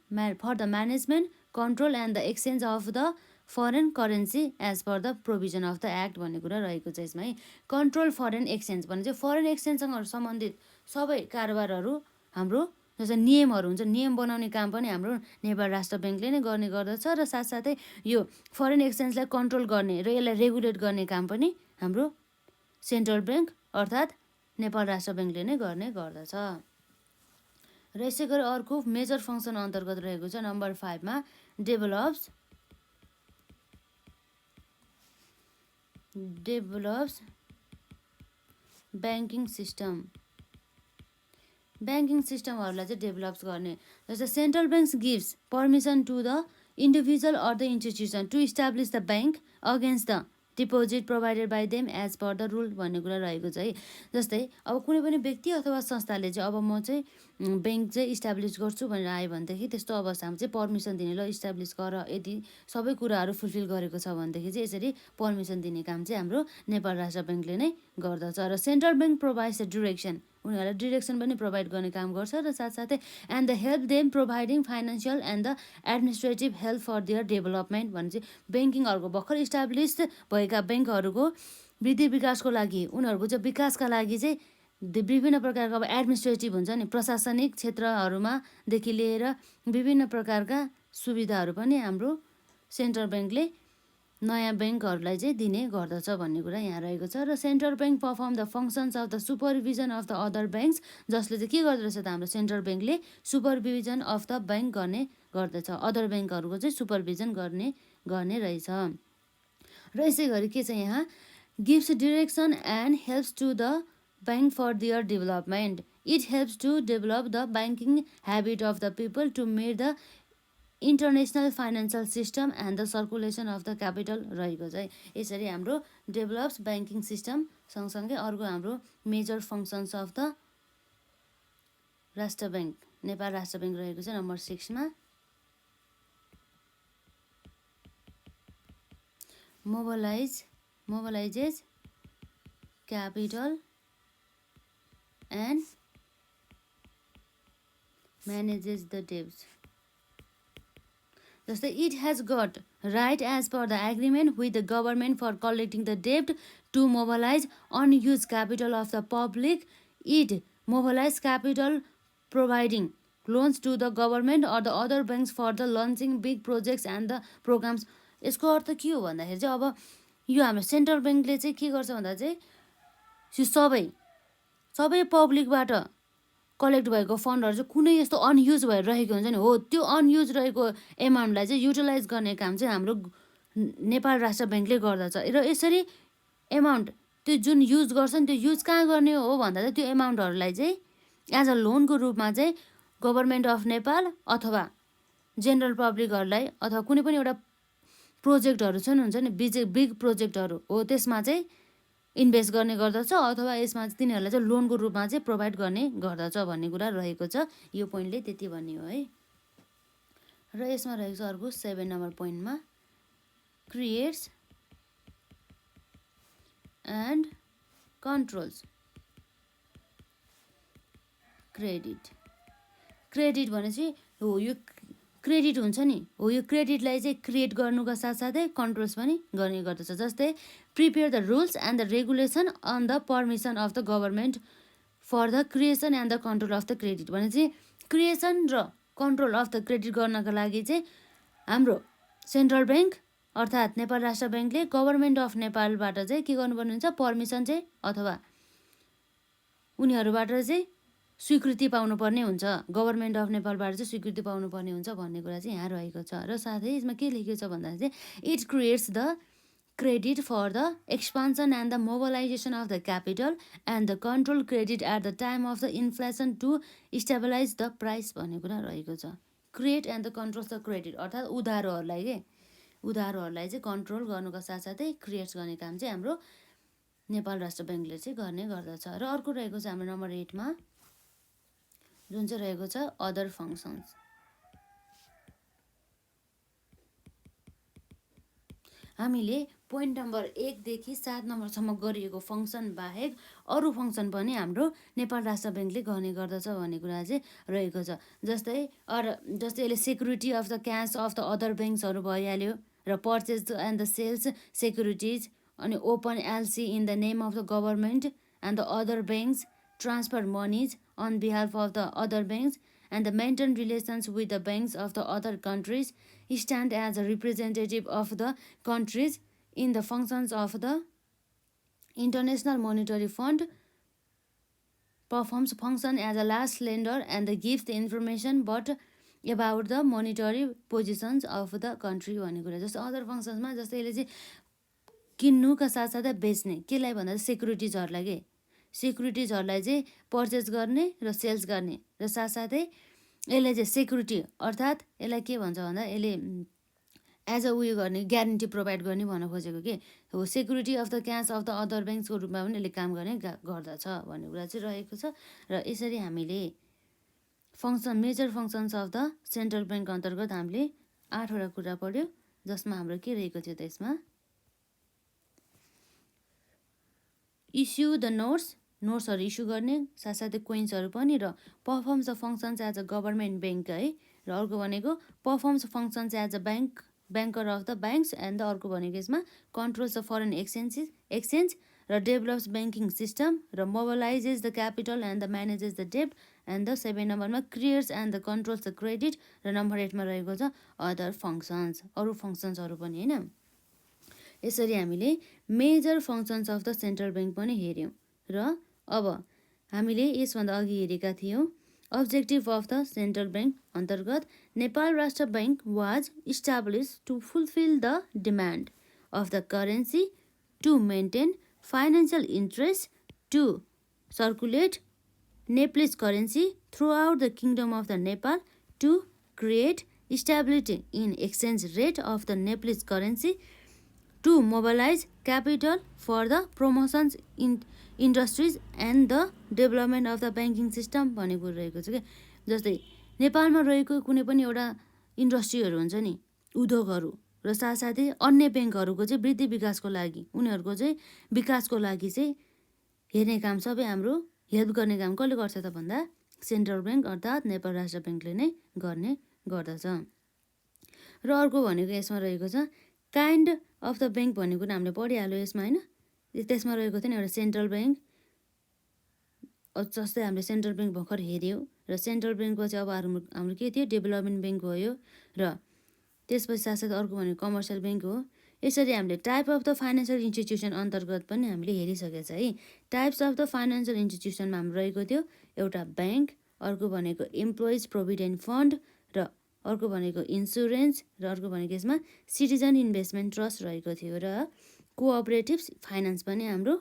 Speaker 1: the management, control and the exchange of the foreign currency as per the provision of the act भन्ने कुरा रहेको छ यसमा है। Control foreign exchange भने चाहिँ foreign एक्सचेन्जसँग सम्बन्धित सबै कारोबारहरू हाम्रो जस्तो नियमहरू हुन्छ, नियम बनाउने काम पनि हाम्रो नेपाल राष्ट्र ब्याङ्कले नै गर्ने गर्दछ। र साथसाथै यो फरेन एक्सचेन्जलाई कन्ट्रोल गर्ने र यसलाई रेगुलेट गर्ने काम पनि हाम्रो सेन्ट्रल ब्याङ्क अर्थात् नेपाल राष्ट्र ब्याङ्कले नै गर्ने गर्दछ। र यसै गरी अर्को मेजर फङ्सन अन्तर्गत रहेको छ नम्बर 5 मा डेभलप्स ब्याङ्किङ सिस्टम। ब्याङ्किङ सिस्टमहरूलाई चाहिँ डेभलप्स गर्ने। जस्तै central banks gives permission to the individual or the institution to establish the bank against the deposit provided by them as per the rule भन्ने कुरा रहेको छ है। जस्तै अब कुनै पनि व्यक्ति अथवा संस्थाले चाहिँ अब म चाहिँ ब्याङ्क चाहिँ इस्टाब्लिस गर्छु भनेर आयो भनेदेखि त्यस्तो अवस्थामा चाहिँ पर्मिसन दिने, ल इस्टाब्लिस गर, यदि सबै कुराहरू फुलफिल गरेको छ भनेदेखि चाहिँ यसरी पर्मिसन दिने काम चाहिँ हाम्रो नेपाल राष्ट्र ब्याङ्कले नै गर्दछ। र central bank provides the direction, उनीहरूलाई डिरेक्सन पनि प्रोभाइड गर्ने काम गर्छ। र साथसाथै and the help them providing financial and the administrative help for their development भने चाहिँ ब्याङ्किङहरूको भर्खर इस्टाब्लिस भएका ब्याङ्कहरूको वृद्धि विकासको लागि, उनीहरूको चाहिँ विकासका लागि चाहिँ विभिन्न प्रकारको अब एडमिनिस्ट्रेटिभ हुन्छ नि, प्रशासनिक क्षेत्रहरूमादेखि लिएर विभिन्न प्रकारका सुविधाहरू पनि हाम्रो सेन्ट्रल ब्याङ्कले नयाँ ब्याङ्कहरूलाई चाहिँ दिने गर्दछ भन्ने कुरा यहाँ रहेको छ। र central bank perform the functions of the supervision of the other banks, जसले चाहिँ के गर्दो रहेछ त हाम्रो सेन्ट्रल ब्याङ्कले सुपरभिजन अफ द ब्याङ्क गर्ने गर्दछ, अदर ब्याङ्कहरूको चाहिँ सुपरभिजन गर्ने रहेछ। र यसै गरी के छ यहाँ, gives direction and helps to the bank for their development, it helps to develop the banking habit of the people to made the international financial system and the circulation of the capital रहेको छ है। यसरी हाम्रो develops banking system सँगसँगै अर्को हाम्रो major functions of the राष्ट्र bank, Nepal Rastra bank रहेको छ नम्बर 6 मा। mobilizes capital and manages the debts। जस्तै it has got right as per the agreement with the government for collecting the डेब्ट to mobilise unused capital of the public, it mobilise capital providing loans to the government or the other banks for the launching big projects and the programmes. यसको अर्थ के हो भन्दाखेरि चाहिँ अब यो हाम्रो सेन्ट्रल ब्याङ्कले चाहिँ के गर्छ भन्दा चाहिँ सबै पब्लिकबाट कलेक्ट भएको फन्डहरू चाहिँ कुनै यस्तो अनयुज भएर रहेको हुन्छ नि, हो त्यो अनयुज रहेको एमाउन्टलाई चाहिँ युटिलाइज गर्ने काम चाहिँ हाम्रो नेपाल राष्ट्र ब्याङ्कले गर्दछ। र यसरी एमाउन्ट त्यो जुन युज गर्छ नि त्यो युज कहाँ गर्ने हो भन्दा चाहिँ त्यो एमाउन्टहरूलाई चाहिँ एज अ लोनको रूपमा चाहिँ गभर्मेन्ट अफ नेपाल अथवा जेनरल पब्लिकहरूलाई अथवा कुनै पनि एउटा प्रोजेक्टहरू छन् हुन्छ नि बिग प्रोजेक्टहरू हो त्यसमा चाहिँ इन्भेस्ट गर्ने गर्दछ अथवा यसमा तिनीहरूलाई चाहिँ लोनको रूपमा चाहिँ प्रोभाइड गर्ने गर्दछ भन्ने कुरा रहेको छ। यो पोइन्टले त्यति भन्ने हो है। र यसमा रहेको छ अर्को 7 नम्बर पोइन्टमा क्रिएट्स एन्ड कन्ट्रोल्स क्रेडिट भनेपछि हो यो क्रेडिट हुन्छ नि, हो यो क्रेडिटलाई चाहिँ क्रिएट गर्नुको साथसाथै कन्ट्रोल्स पनि गर्ने गर्दछ। जस्तै prepare the rules and the regulation on the permission of the government for the creation and the control of the credit भनेपछि क्रिएसन र कन्ट्रोल अफ द क्रेडिट गर्नका लागि चाहिँ हाम्रो सेन्ट्रल ब्याङ्क अर्थात् नेपाल राष्ट्र ब्याङ्कले गभर्मेन्ट अफ नेपालबाट चाहिँ के गर्नुपर्ने हुन्छ, पर्मिसन चाहिँ अथवा उनीहरूबाट चाहिँ स्वीकृति पाउनुपर्ने हुन्छ, गभर्मेन्ट अफ नेपालबाट चाहिँ स्वीकृति पाउनुपर्ने हुन्छ भन्ने कुरा चाहिँ यहाँ रहेको छ। र साथै यसमा के लेखेको छ भन्दाखेरि चाहिँ it creates the credit for the expansion and the mobilisation of the capital and the control credit at the time of the inflation to stabilise the price भन्ने कुरा रहेको छ। Create and the controls the credit अर्थात् उधारोहरूलाई चाहिँ control गर्नुको साथसाथै create गर्ने काम चाहिँ हाम्रो नेपाल राष्ट्र ब्याङ्कले चाहिँ गर्ने गर्दछ। र अर्को रहेको छ हाम्रो नम्बर 8 मा जुन चाहिँ रहेको छ अदर फङ्सन्स। हामीले पोइन्ट नम्बर 1 देखि 7 नम्बरसम्म गरिएको फङ्सन बाहेक अरू फङ्सन पनि हाम्रो नेपाल राष्ट्र ब्याङ्कले गर्ने गर्दछ भन्ने कुरा चाहिँ रहेको छ। जस्तै यसले security of the cash of the other ब्याङ्क्सहरू भइहाल्यो र purchase and the sales securities अनि open LC in the name of the government and the other banks, transfer moneys on behalf of the other banks and the maintain relations with the banks of the other countries, stand as a representative of the countries in the functions of the International Monetary Fund, performs function as a last lender and gives the information but about the monetary positions of the country भन्ने कुरा। जस्तो other फङ्सन्समा जस्तै यसले चाहिँ किन्नुका साथसाथै बेच्ने केलाई भन्दा सेक्युरिटिजहरूलाई सेक्युरिटिजहरूलाई चाहिँ पर्चेस गर्ने र सेल्स गर्ने र साथसाथै यसले चाहिँ सेक्युरिटी अर्थात् यसलाई के भन्छ भन्दा यसले एज अ उयो गर्ने ग्यारेन्टी प्रोभाइड गर्ने भन्न खोजेको के हो, security of the cash of the other ब्याङ्क्सको रूपमा पनि यसले काम गर्ने गर्दछ भन्ने कुरा चाहिँ रहेको छ। र यसरी हामीले major functions of the central bank अन्तर्गत हामीले 8वटा कुरा पढ्यो, जसमा हाम्रो के रहेको थियो त यसमा इस्यु द नोट्सहरू इस्यु गर्ने साथसाथै कोइन्सहरू पनि र performs the functions as a government bank है। र अर्को भनेको performs functions as a banker of the banks and the अर्को भनेको यसमा कन्ट्रोल्स द फरेन एक्सचेन्ज र डेभलप्स ब्याङ्किङ सिस्टम र mobilises the capital and the manages the डेब्ट एन्ड द 7 नम्बरमा creates and the controls the credit र number 8 मा रहेको छ अदर फङ्सन्स, अरू फङ्सन्सहरू पनि होइन। यसरी हामीले major functions of the central bank पनि हेऱ्यौँ। र अब हामीले यसभन्दा अघि हेरेका थियौँ objective of the central bank अन्तर्गत Nepal Rastra Bank was establish to fulfil the demand of the currency to maintain financial interest to circulate Nepalese currency throughout the kingdom of the Nepal to create stability in exchange rate of the Nepalese currency to mobilize capital for the promotions in industries and the development of the banking system भनेको रहेको छ क्या। जस्तै नेपालमा रहेको कुनै पनि एउटा इन्डस्ट्रीहरू हुन्छ नि, उद्योगहरू र साथसाथै अन्य ब्याङ्कहरूको चाहिँ वृद्धि विकासको लागि, उनीहरूको चाहिँ विकासको लागि चाहिँ हेर्ने काम सबै हाम्रो हेल्प गर्ने काम कसले गर्छ त भन्दा सेन्ट्रल ब्याङ्क अर्थात् नेपाल राष्ट्र ब्याङ्कले नै गर्ने गर्दछ। र अर्को भनेको यसमा रहेको छ काइन्ड अफ द ब्याङ्क भन्ने कुरा हामीले पढिहाल्यो यसमा होइन। त्यसमा रहेको थियो नि एउटा सेन्ट्रल ब्याङ्क, जस्तै हामीले सेन्ट्रल ब्याङ्क भर्खर हेऱ्यौँ र सेन्ट्रल ब्याङ्कपछि अब हाम्रो के थियो डेभलपमेन्ट ब्याङ्क भयो र त्यसपछि साथसाथै अर्को भनेको कमर्सियल ब्याङ्क हो। यसरी हामीले type of the financial institution अन्तर्गत पनि हामीले हेरिसकेको छ है। टाइप्स अफ द फाइनेन्सियल इन्स्टिट्युसनमा हाम्रो रहेको थियो एउटा ब्याङ्क, अर्को भनेको इम्प्लोइज प्रोभिडेन्ट फन्ड र अर्को भनेको इन्सुरेन्स र अर्को भनेको यसमा सिटिजन इन्भेस्टमेन्ट ट्रस्ट रहेको थियो र कोअपरेटिभ फाइनेन्स पनि हाम्रो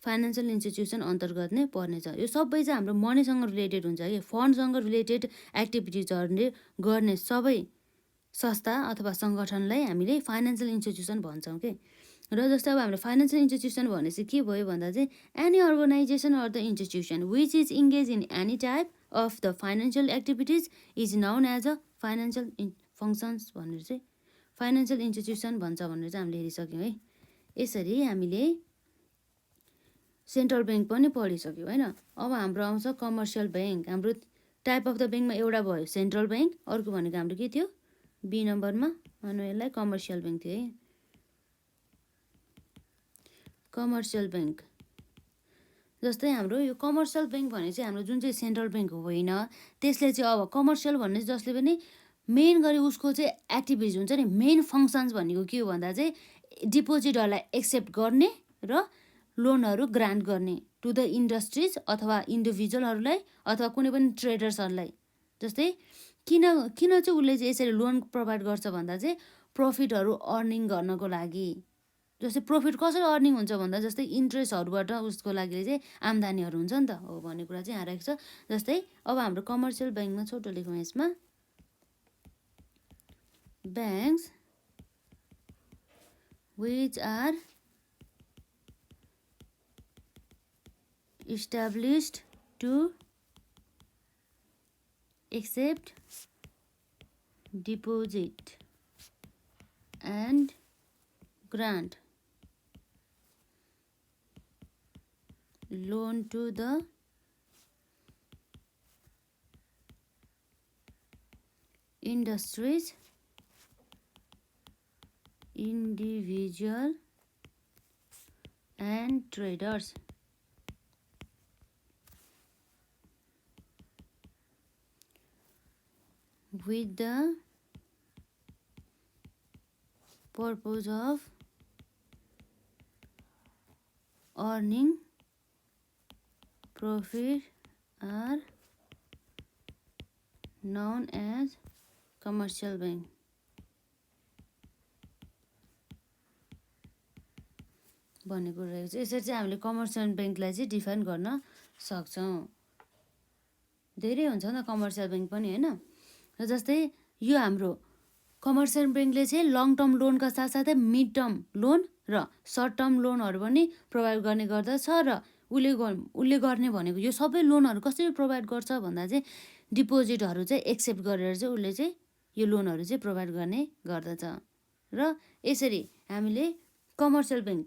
Speaker 1: फाइनेन्सियल इन्स्टिट्युसन अन्तर्गत नै पर्नेछ। यो सबै चाहिँ हाम्रो मनीसँग रिलेटेड हुन्छ कि फन्डसँग रिलेटेड एक्टिभिटिजहरूले गर्ने सबै संस्था अथवा सङ्गठनलाई हामीले फाइनेन्सियल इन्स्टिट्युसन भन्छौँ कि। र जस्तै अब हामीले फाइनेन्सियल इन्स्टिट्युसन भनेपछि के भयो भन्दा चाहिँ any organisation or the institution which is engage in any type of the financial activities is known as a financial functions भनेर चाहिँ फाइनेन्सियल इन्स्टिट्युसन भन्छ भनेर चाहिँ हामीले हेरिसक्यौँ है। यसरी हामीले सेन्ट्रल ब्याङ्क पनि पढिसक्यौँ होइन। अब हाम्रो आउँछ कमर्सियल ब्याङ्क। हाम्रो टाइप अफ द ब्याङ्कमा एउटा भयो सेन्ट्रल ब्याङ्क, अर्को भनेको हाम्रो के थियो बी नम्बरमा मानौँ यसलाई कमर्सियल ब्याङ्क थियो है। कमर्सियल ब्याङ्क जस्तै हाम्रो यो कमर्सियल ब्याङ्क भने चाहिँ हाम्रो जुन चाहिँ सेन्ट्रल ब्याङ्क होइन त्यसले चाहिँ अब कमर्सियल भन्ने जसले पनि मेन गरी उसको चाहिँ एक्टिभिटिज हुन्छ नि, मेन फङ्सन्स भनेको के हो भन्दा चाहिँ डिपोजिटहरूलाई एक्सेप्ट गर्ने र लोनहरू ग्रान्ट गर्ने टु द इन्डस्ट्रिज अथवा इन्डिभिजुअलहरूलाई अथवा कुनै पनि ट्रेडर्सहरूलाई। जस्तै किन चाहिँ उसले चाहिँ यसरी लोन प्रोभाइड गर्छ भन्दा चाहिँ प्रफिटहरू अर्निङ गर्नको लागि। जस्तै प्रफिट कसरी अर्निङ हुन्छ भन्दा जस्तै इन्ट्रेस्टहरूबाट उसको लागि चाहिँ आम्दानीहरू हुन्छ नि त हो भन्ने कुरा चाहिँ यहाँ रहेको छ। जस्तै अब हाम्रो कमर्सियल ब्याङ्कमा छोटो लेखौँ यसमा banks which are established to accept deposit and grant loan to the industries, individual and traders with the purpose of earning profit are known as commercial bank। भनेको रहेको छ। यसरी चाहिँ हामीले कमर्सियल ब्याङ्कलाई चाहिँ डिफाइन गर्न सक्छौँ। धेरै हुन्छ नि त कमर्सियल ब्याङ्क पनि होइन। र जस्तै यो हाम्रो कमर्सियल ब्याङ्कले चाहिँ लङ टर्म लोनका साथसाथै मिड टर्म लोन र सर्ट टर्म लोनहरू पनि प्रोभाइड गर्ने गर्दछ र उसले गर्ने भनेको यो सबै लोनहरू कसरी प्रोभाइड गर्छ भन्दा चाहिँ डिपोजिटहरू चाहिँ एक्सेप्ट गरेर चाहिँ उसले चाहिँ यो लोनहरू चाहिँ प्रोभाइड गर्ने गर्दछ। र यसरी हामीले कमर्सियल ब्याङ्क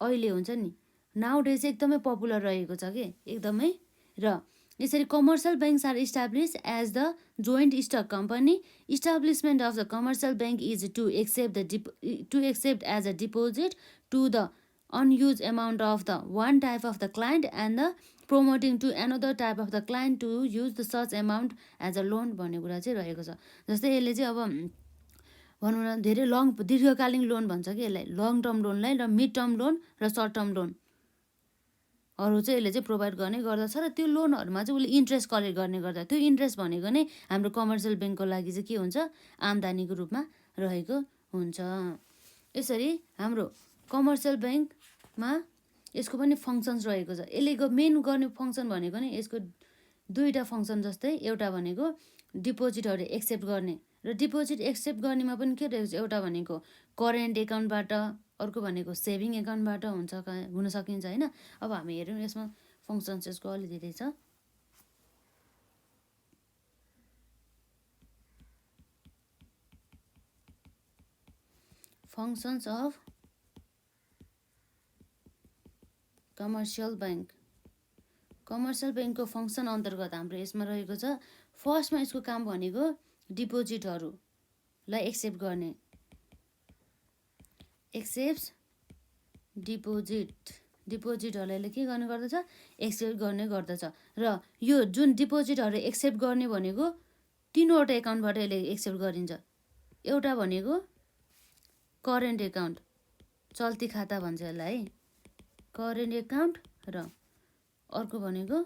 Speaker 1: अहिले हुन्छ नि नाउ डेज एकदमै पपुलर रहेको छ कि एकदमै। र यसरी commercial banks are establish as the joint stock company. Establishment of the commercial bank is to accept as a deposit to the unused amount of the one type of the client and the promoting to another type of the client to use the such amount as a loan भन्ने कुरा चाहिँ रहेको छ। जस्तै यसले चाहिँ अब भनौँ न धेरै दीर्घकालीन लोन भन्छ कि यसलाई, लङ टर्म लोनलाई र मिड टर्म लोन र सर्ट टर्म लोनहरू चाहिँ यसले चाहिँ प्रोभाइड गर्ने गर्दछ र त्यो लोनहरूमा चाहिँ उसले इन्ट्रेस्ट कलेक्ट गर्ने गर्छ। त्यो इन्ट्रेस्ट भनेको नै हाम्रो कमर्सियल ब्याङ्कको लागि चाहिँ के हुन्छ आम्दानीको रूपमा रहेको हुन्छ। यसरी हाम्रो कमर्सियल ब्याङ्कमा यसको पनि फङ्सन्स रहेको छ। यसले मेन गर्ने फङ्सन भनेको नै यसको दुईवटा फङ्सन जस्तै, एउटा भनेको डिपोजिटहरू एक्सेप्ट गर्ने र डिपोजिट एक्सेप्ट गर्नेमा पनि के रहेको छ, एउटा भनेको करेन्ट एकाउन्टबाट, अर्को भनेको सेभिङ एकाउन्टबाट हुन सकिन्छ होइन। अब हामी हेरौँ यसमा फङ्सन्स यसको अलि धेरै छ। Functions of commercial bank. Commercial ब्याङ्कको फङ्सन अन्तर्गत हाम्रो यसमा रहेको छ, फर्स्टमा यसको काम भनेको डिपोजिटहरूलाई एक्सेप्ट गर्ने, एक्सेप्ट डिपोजिटहरूलाई के गर्ने गर्दछ, एक्सेप्ट गर्ने गर्दछ। र यो जुन डिपोजिटहरू एक्सेप्ट गर्ने भनेको तीनवटा एकाउन्टबाट यसले एक्सेप्ट गरिन्छ। एउटा भनेको करेन्ट एकाउन्ट, चल्ती खाता भन्छ यसलाई है, करेन्ट एकाउन्ट, र अर्को भनेको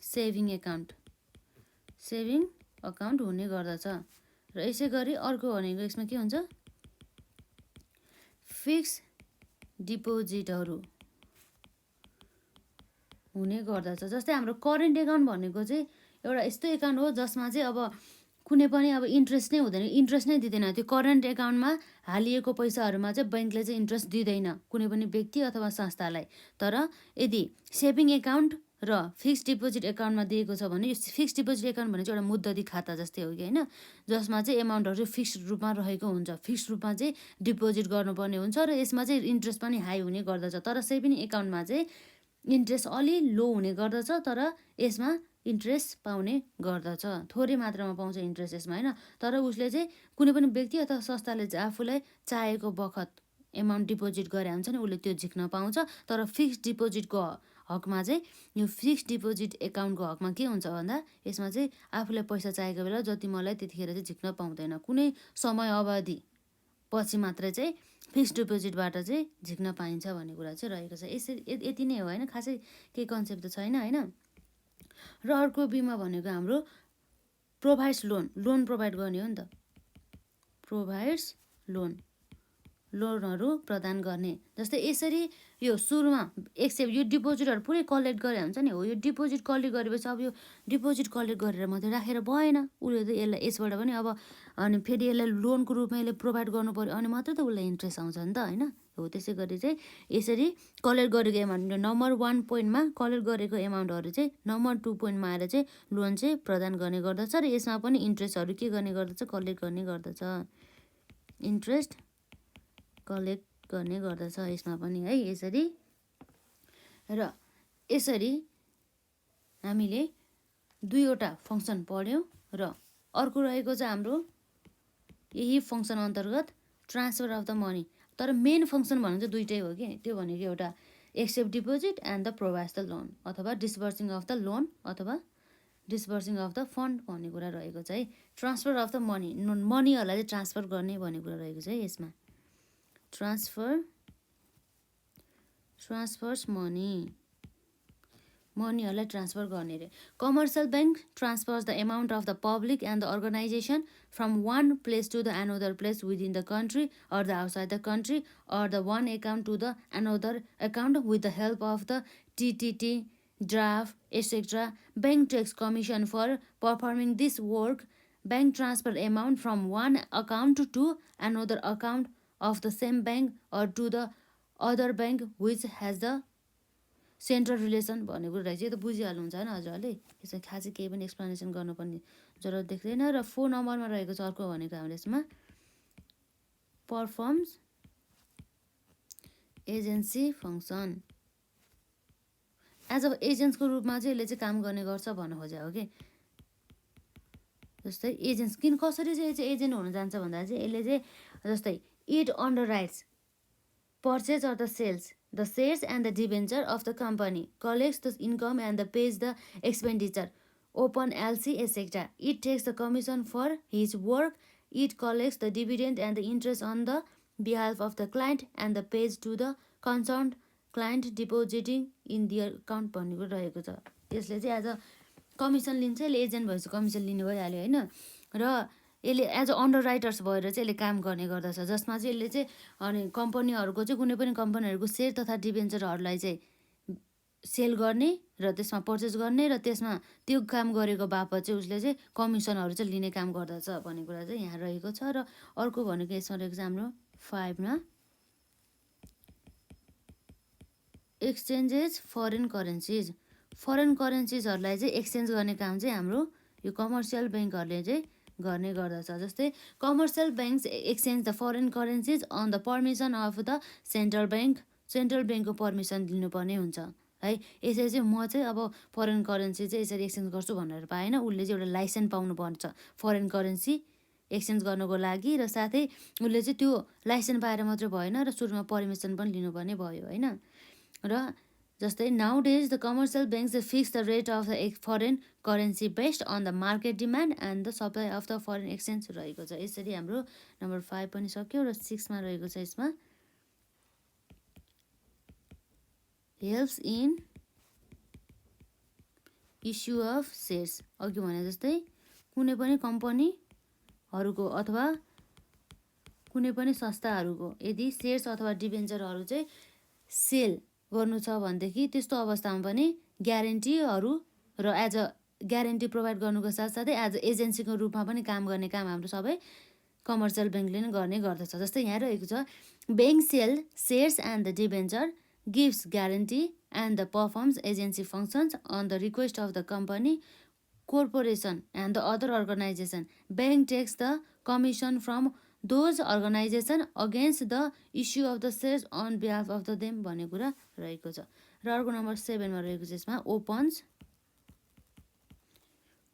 Speaker 1: सेभिङ एकाउन्ट हुने गर्दछ। र यसै गरी अर्को भनेको यसमा के हुन्छ, फिक्स डिपोजिटहरू हुने गर्दछ। जस्तै हाम्रो करेन्ट एकाउन्ट भनेको चाहिँ एउटा यस्तो एकाउन्ट हो जसमा चाहिँ अब कुनै पनि अब इन्ट्रेस्ट नै हुँदैन, इन्ट्रेस्ट नै दिँदैन। त्यो करेन्ट एकाउन्टमा हालिएको पैसाहरूमा चाहिँ ब्याङ्कले चाहिँ इन्ट्रेस्ट दिँदैन कुनै पनि व्यक्ति अथवा संस्थालाई। तर यदि सेभिङ एकाउन्ट र फिक्स्ड डिपोजिट एकाउन्टमा दिएको छ भने, यो फिक्स्ड डिपोजिट एकाउन्ट भने चाहिँ एउटा मुद्दती खाता जस्तै हो कि होइन, जसमा चाहिँ एमाउन्टहरू फिक्स्ड रूपमा रहेको हुन्छ, फिक्स्ड रूपमा चाहिँ डिपोजिट गर्नुपर्ने हुन्छ र यसमा चाहिँ इन्ट्रेस्ट पनि हाई हुने गर्दछ। तर सेभिङ एकाउन्टमा चाहिँ इन्ट्रेस्ट अलि लो हुने गर्दछ, तर यसमा इन्ट्रेस्ट पाउने गर्दछ, थोरै मात्रामा पाउँछ इन्ट्रेस्ट यसमा होइन। तर उसले चाहिँ कुनै पनि व्यक्ति अथवा संस्थाले चाहिँ आफूलाई चाहेको बखत एमाउन्ट डिपोजिट गरे हुन्छ नि, उसले त्यो झिक्न पाउँछ। तर फिक्स्ड डिपोजिटको हकमा चाहिँ, यो फिक्स्ड डिपोजिट एकाउन्टको हकमा के हुन्छ भन्दा, यसमा चाहिँ आफूलाई पैसा चाहेको बेला जति मलाई त्यतिखेर चाहिँ झिक्न पाउँदैन, कुनै समय अवधि पछि मात्रै चाहिँ फिक्स्ड डिपोजिटबाट चाहिँ झिक्न पाइन्छ भन्ने कुरा चाहिँ रहेको छ। यसरी यति नै हो होइन, खासै केही कन्सेप्ट त छैन होइन। र अर्को बीमा भनेको हाम्रो प्रोभाइड्स लोन प्रोभाइड गर्ने हो नि त, प्रोभाइड्स लोनहरू प्रदान गर्ने। जस्तै यसरी यो सुरुमा एक्सेप्ट यो डिपोजिटहरू पुरै कलेक्ट गरे हुन्छ नि, हो यो डिपोजिट कलेक्ट गरेपछि अब यो डिपोजिट कलेक्ट गरेर मात्रै राखेर भएन, उसले त यसलाई यसबाट पनि अब अनि फेरि यसलाई लोनको रूपमा यसले प्रोभाइड गर्नु पऱ्यो, अनि मात्रै त उसलाई इन्ट्रेस्ट आउँछ नि त होइन। हो त्यसै गरी चाहिँ यसरी कलेक्ट गरेको एमाउन्ट नम्बर 1 पोइन्टमा कलेक्ट गरेको एमाउन्टहरू चाहिँ नम्बर 2 पोइन्टमा आएर चाहिँ लोन चाहिँ प्रदान गर्ने गर्दछ। र यसमा पनि इन्ट्रेस्टहरू के गर्ने गर्दछ, कलेक्ट गर्ने गर्दछ, इन्ट्रेस्ट कलेक्ट गर्ने गर्दछ यसमा पनि है। यसरी र यसरी हामीले दुईवटा फङ्सन पढ्यौँ। र अर्को रहेको चाहिँ हाम्रो यही फङ्सन अन्तर्गत ट्रान्सफर अफ द मनी। तर मेन फङ्सन भनेको चाहिँ दुइटै हो कि, त्यो भनेको एउटा accept deposit and the provides the loan, अथवा डिस्बर्सिङ अफ द लोन अथवा डिस्बर्सिङ अफ द फन्ड भन्ने कुरा रहेको छ है। ट्रान्सफर अफ द मनीहरूलाई चाहिँ ट्रान्सफर गर्ने भन्ने कुरा रहेको छ है यसमा। ट्रान्सफर्स मनीहरूलाई ट्रान्सफर गर्ने रे। Commercial bank transfers the amount of the public and the organisation from one place to the another place within the country or the outside the country or the one account to the another account with the help of the TTT draft, etc. Bank takes commission for performing this work. Bank transfer amount from one account to another account of the same bank or to the other bank which has the central relation भन्ने कुरा रहेछ। यो त बुझिहाल्नुहुन्छ होइन हजुरहरूले, यसमा खासै केही पनि एक्सप्लेनेसन गर्नुपर्ने जरुरत देख्दैन। र 4 नम्बरमा रहेको छ अर्को भनेको हाम्रो यसमा performs agency function. As a एजेन्ट्सको रूपमा चाहिँ यसले चाहिँ काम गर्ने गर्छ भन्नु खोजेको हो कि। जस्तै एजेन्ट्स कसरी चाहिँ एजेन्ट हुन जान्छ भन्दा चाहिँ यसले चाहिँ जस्तै it underwrites purchase or the shares and the debenture of the company, collects the income and the pays the expenditure, open LC etcetera. It takes the commission for his work, it collects the dividend and the interest on the behalf of the client and the pays to the concern client depositing in their account भन्ने कुरा रहेको छ। यसले चाहिँ as a commission लिन्छ, यसले agent भएपछि commission लिने भइहाल्यो होइन। र यसले एज अ अन्डर राइटर्स भएर चाहिँ यसले काम गर्ने गर्दछ, जसमा चाहिँ यसले चाहिँ अनि कम्पनीहरूको चाहिँ कुनै पनि कम्पनीहरूको सेयर तथा डिबेन्चरहरूलाई चाहिँ सेल गर्ने र त्यसमा पर्चेस गर्ने र त्यसमा त्यो काम गरेको बापत चाहिँ उसले चाहिँ कमिसनहरू चाहिँ लिने काम गर्दछ भन्ने कुरा चाहिँ यहाँ रहेको छ। र अर्को भनेको यसमा रहेको छ हाम्रो 5मा एक्सचेन्जेस फरेन करेन्सिजहरूलाई चाहिँ एक्सचेन्ज गर्ने काम चाहिँ हाम्रो यो कमर्सियल ब्याङ्कहरूले चाहिँ गर्ने गर्दछ। जस्तै commercial banks exchange the foreign currencies on the permission of the central ब्याङ्कको पर्मिसन लिनुपर्ने हुन्छ है। यसरी चाहिँ म चाहिँ अब फरेन करेन्सी चाहिँ यसरी एक्सचेन्ज गर्छु भनेर पाएन, उसले चाहिँ एउटा लाइसेन्स पाउनुपर्छ फरेन करेन्सी एक्सचेन्ज गर्नुको लागि, र साथै उसले चाहिँ त्यो लाइसेन्स पाएर मात्रै भएन र सुरुमा पर्मिसन पनि लिनुपर्ने भयो होइन। र जस्तै nowadays the commercial banks fix the rate of the foreign currency based on the market demand and the supply of the foreign exchange रहेको छ। यसरी हाम्रो नम्बर 5 पनि सक्यो। र 6मा रहेको छ यसमा helps in issue of shares. अघि भने जस्तै कुनै पनि कम्पनीहरूको अथवा कुनै पनि संस्थाहरूको यदि सेयर्स अथवा डिबेन्चरहरू चाहिँ सेल गर्नु छ भनेदेखि त्यस्तो अवस्थामा पनि ग्यारेन्टीहरू र एज अ ग्यारेन्टी प्रोभाइड गर्नुको साथसाथै एज अ एजेन्सीको रूपमा पनि काम गर्ने काम हाम्रो सबै कमर्सियल ब्याङ्कले नै गर्ने गर्दछ। जस्तै यहाँ रहेको छ bank sell shares and the debenture gives guarantee and the performs agency functions on the request of the company corporation and the other organization. Bank takes the commission from those organization against the issue of the shares on behalf of the them भन्ने कुरा रहेको छ। र अर्को number 7मा रहेको छ यसमा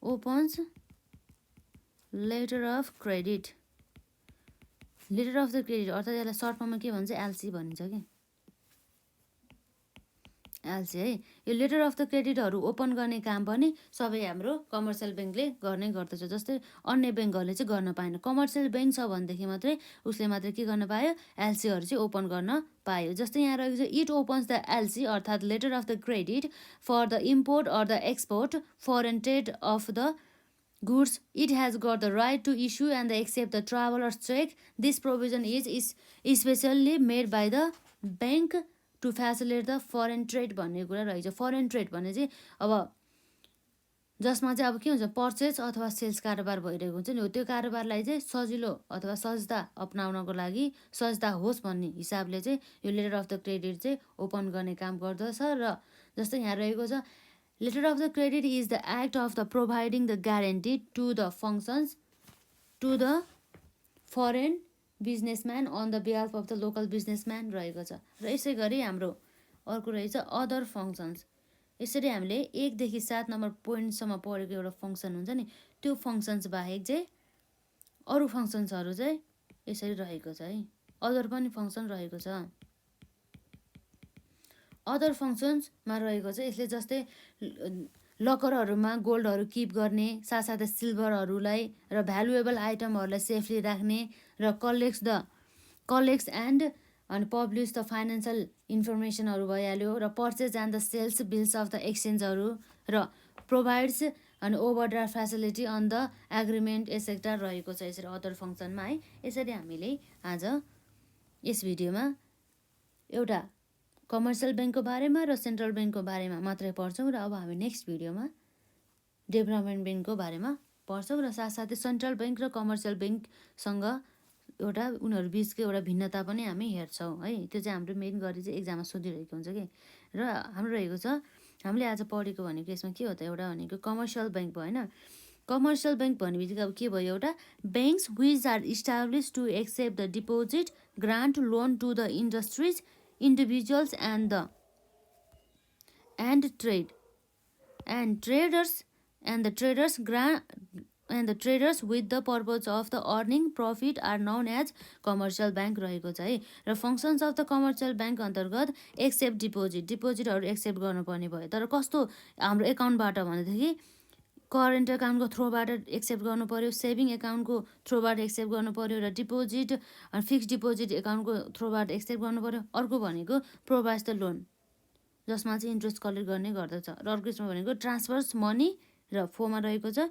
Speaker 1: opens letter of credit. Letter of the credit अर्थात् यसलाई सर्ट फर्ममा के भन्छ एलसी भनिन्छ कि एलसी है। यो लेटर अफ द क्रेडिटहरू ओपन गर्ने काम पनि सबै हाम्रो कमर्सियल ब्याङ्कले गर्ने गर्दछ। जस्तै अन्य ब्याङ्कहरूले चाहिँ गर्न पाएन, कमर्सियल ब्याङ्क छ भनेदेखि मात्रै उसले मात्रै के गर्न पायो एलसीहरू चाहिँ ओपन गर्न पायो। जस्तै यहाँ रहेको छ इट ओपन्स द एलसी अर्थात् letter of the credit for the import or the export foreign trade of the goods. It has got the right to issue and accept the traveler's check. This provision is especially made by the bank to facilitate the foreign trade भन्ने कुरा रहेछ। Foreign trade भन्ने चाहिँ अब जसमा चाहिँ अब के हुन्छ पर्चेस अथवा सेल्स कारोबार भइरहेको हुन्छ नि हो, त्यो कारोबारलाई चाहिँ सजिलो अथवा सहजता अपनाउनको लागि सहजता होस् भन्ने हिसाबले चाहिँ यो लेटर अफ द क्रेडिट चाहिँ ओपन गर्ने काम गर्दछ। र जस्तै यहाँ रहेको छ letter of the credit is the act of the providing the guarantee to the functions to the foreign businessman on the behalf of the local businessman रहेको छ। र यसै गरी हाम्रो अर्को रहेछ अदर फङ्सन्स। यसरी हामीले 1 देखि 7 नम्बर पोइन्टसम्म पढेको एउटा फङ्सन हुन्छ नि, त्यो फङ्सन्स बाहेक चाहिँ अरू फङ्सन्सहरू चाहिँ यसरी रहेको छ है। अदर पनि फङ्सन रहेको छ। अदर फङ्सन्समा रहेको छ यसले जस्तै लकरहरूमा गोल्डहरू किप गर्ने, साथसाथै सिल्भरहरूलाई र भ्यालुएबल आइटमहरूलाई सेफली राख्ने र कलेक्ट्स एन्ड अनि पब्लिस द फाइनेन्सियल इन्फर्मेसनहरू भइहाल्यो, र purchase and the sales bills of the एक्सचेन्जहरू, र प्रोभाइड्स अनि overdraft facility on the agreement etcetera रहेको छ यसरी अदर फङ्सनमा है। यसरी हामीले आज यस भिडियोमा एउटा कमर्सियल ब्याङ्कको बारेमा र सेन्ट्रल ब्याङ्कको बारेमा मात्रै पढ्छौँ, र अब हामी नेक्स्ट भिडियोमा डेभलपमेन्ट ब्याङ्कको बारेमा पढ्छौँ, र साथसाथै सेन्ट्रल ब्याङ्क र कमर्सियल ब्याङ्कसँग एउटा उनीहरू बिचको एउटा भिन्नता पनि हामी हेर्छौँ है। त्यो चाहिँ हाम्रो मेन गरी चाहिँ एक्जाममा सोधिरहेको हुन्छ कि। र हाम्रो रहेको छ हामीले आज पढेको भनेको यसमा के हो त एउटा भनेको कमर्सियल ब्याङ्क भयो होइन। कमर्सियल ब्याङ्क भन्ने बित्तिकै अब के भयो एउटा banks which are establish to accept the deposit grant loan to the industries individuals and traders with the purpose of the earning profit are known as commercial bank रहेको छ है। र functions of the commercial bank अन्तर्गत accept डिपोजिटहरू accept गर्नुपर्ने भयो। तर कस्तो हाम्रो एकाउन्टबाट भनेदेखि करेन्ट एकाउन्टको थ्रोबाट एक्सेप्ट गर्नु पऱ्यो, सेभिङ एकाउन्टको थ्रोबाट एक्सेप्ट गर्नु पऱ्यो, र डिपोजिट अनि फिक्स डिपोजिट एकाउन्टको थ्रोबाट एक्सेप्ट गर्नु पऱ्यो। अर्को भनेको प्रोभाइड्स द लोन जसमा चाहिँ इन्ट्रेस्ट कलेक्ट गर्ने गर्दछ, र अर्को यसमा भनेको ट्रान्सफर्स मनी र फोमा रहेको छ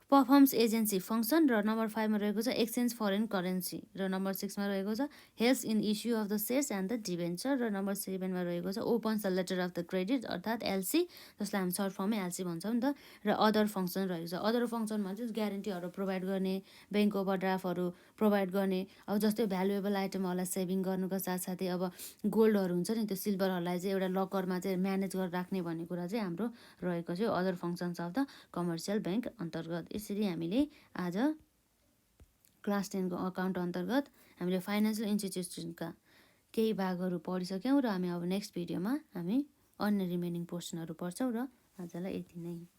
Speaker 1: पर्फर्म्स एजेन्सी फङ्सन र नम्बर 5 मा रहेको छ एक्सचेन्ज फरेन करेन्सी र नम्बर 6 मा रहेको छ helps in issue of the shares and the debenture र नम्बर 7 मा रहेको छ opens the letter of the credit अर्थात् एलसी, जसलाई हामी सर्ट फर्ममै एलसी भन्छौँ नि त। र अदर फङ्सन रहेको छ। अदर फङ्सनमा चाहिँ ग्यारेन्टीहरू प्रोभाइड गर्ने, ब्याङ्क ओभरड्राफ्टहरू प्रोभाइड गर्ने, अब जस्तै भ्यालुएबल आइटमहरूलाई सेभिङ गर्नुको साथसाथै अब गोल्डहरू हुन्छ नि त्यो सिल्भरहरूलाई चाहिँ एउटा लकरमा चाहिँ म्यानेज गरेर राख्ने भन्ने कुरा चाहिँ हाम्रो रहेको चाहिँ other functions of the commercial bank अन्तर्गत। यसरी हामीले आज क्लास 10 को अकाउन्ट अन्तर्गत हामीले फाइनेन्सियल इन्स्टिट्युसनका केही भागहरू पढिसक्यौँ र हामी अब नेक्स्ट भिडियोमा हामी अन्य रिमेनिङ पोर्सनहरू पढ्छौँ र आजलाई यति नै।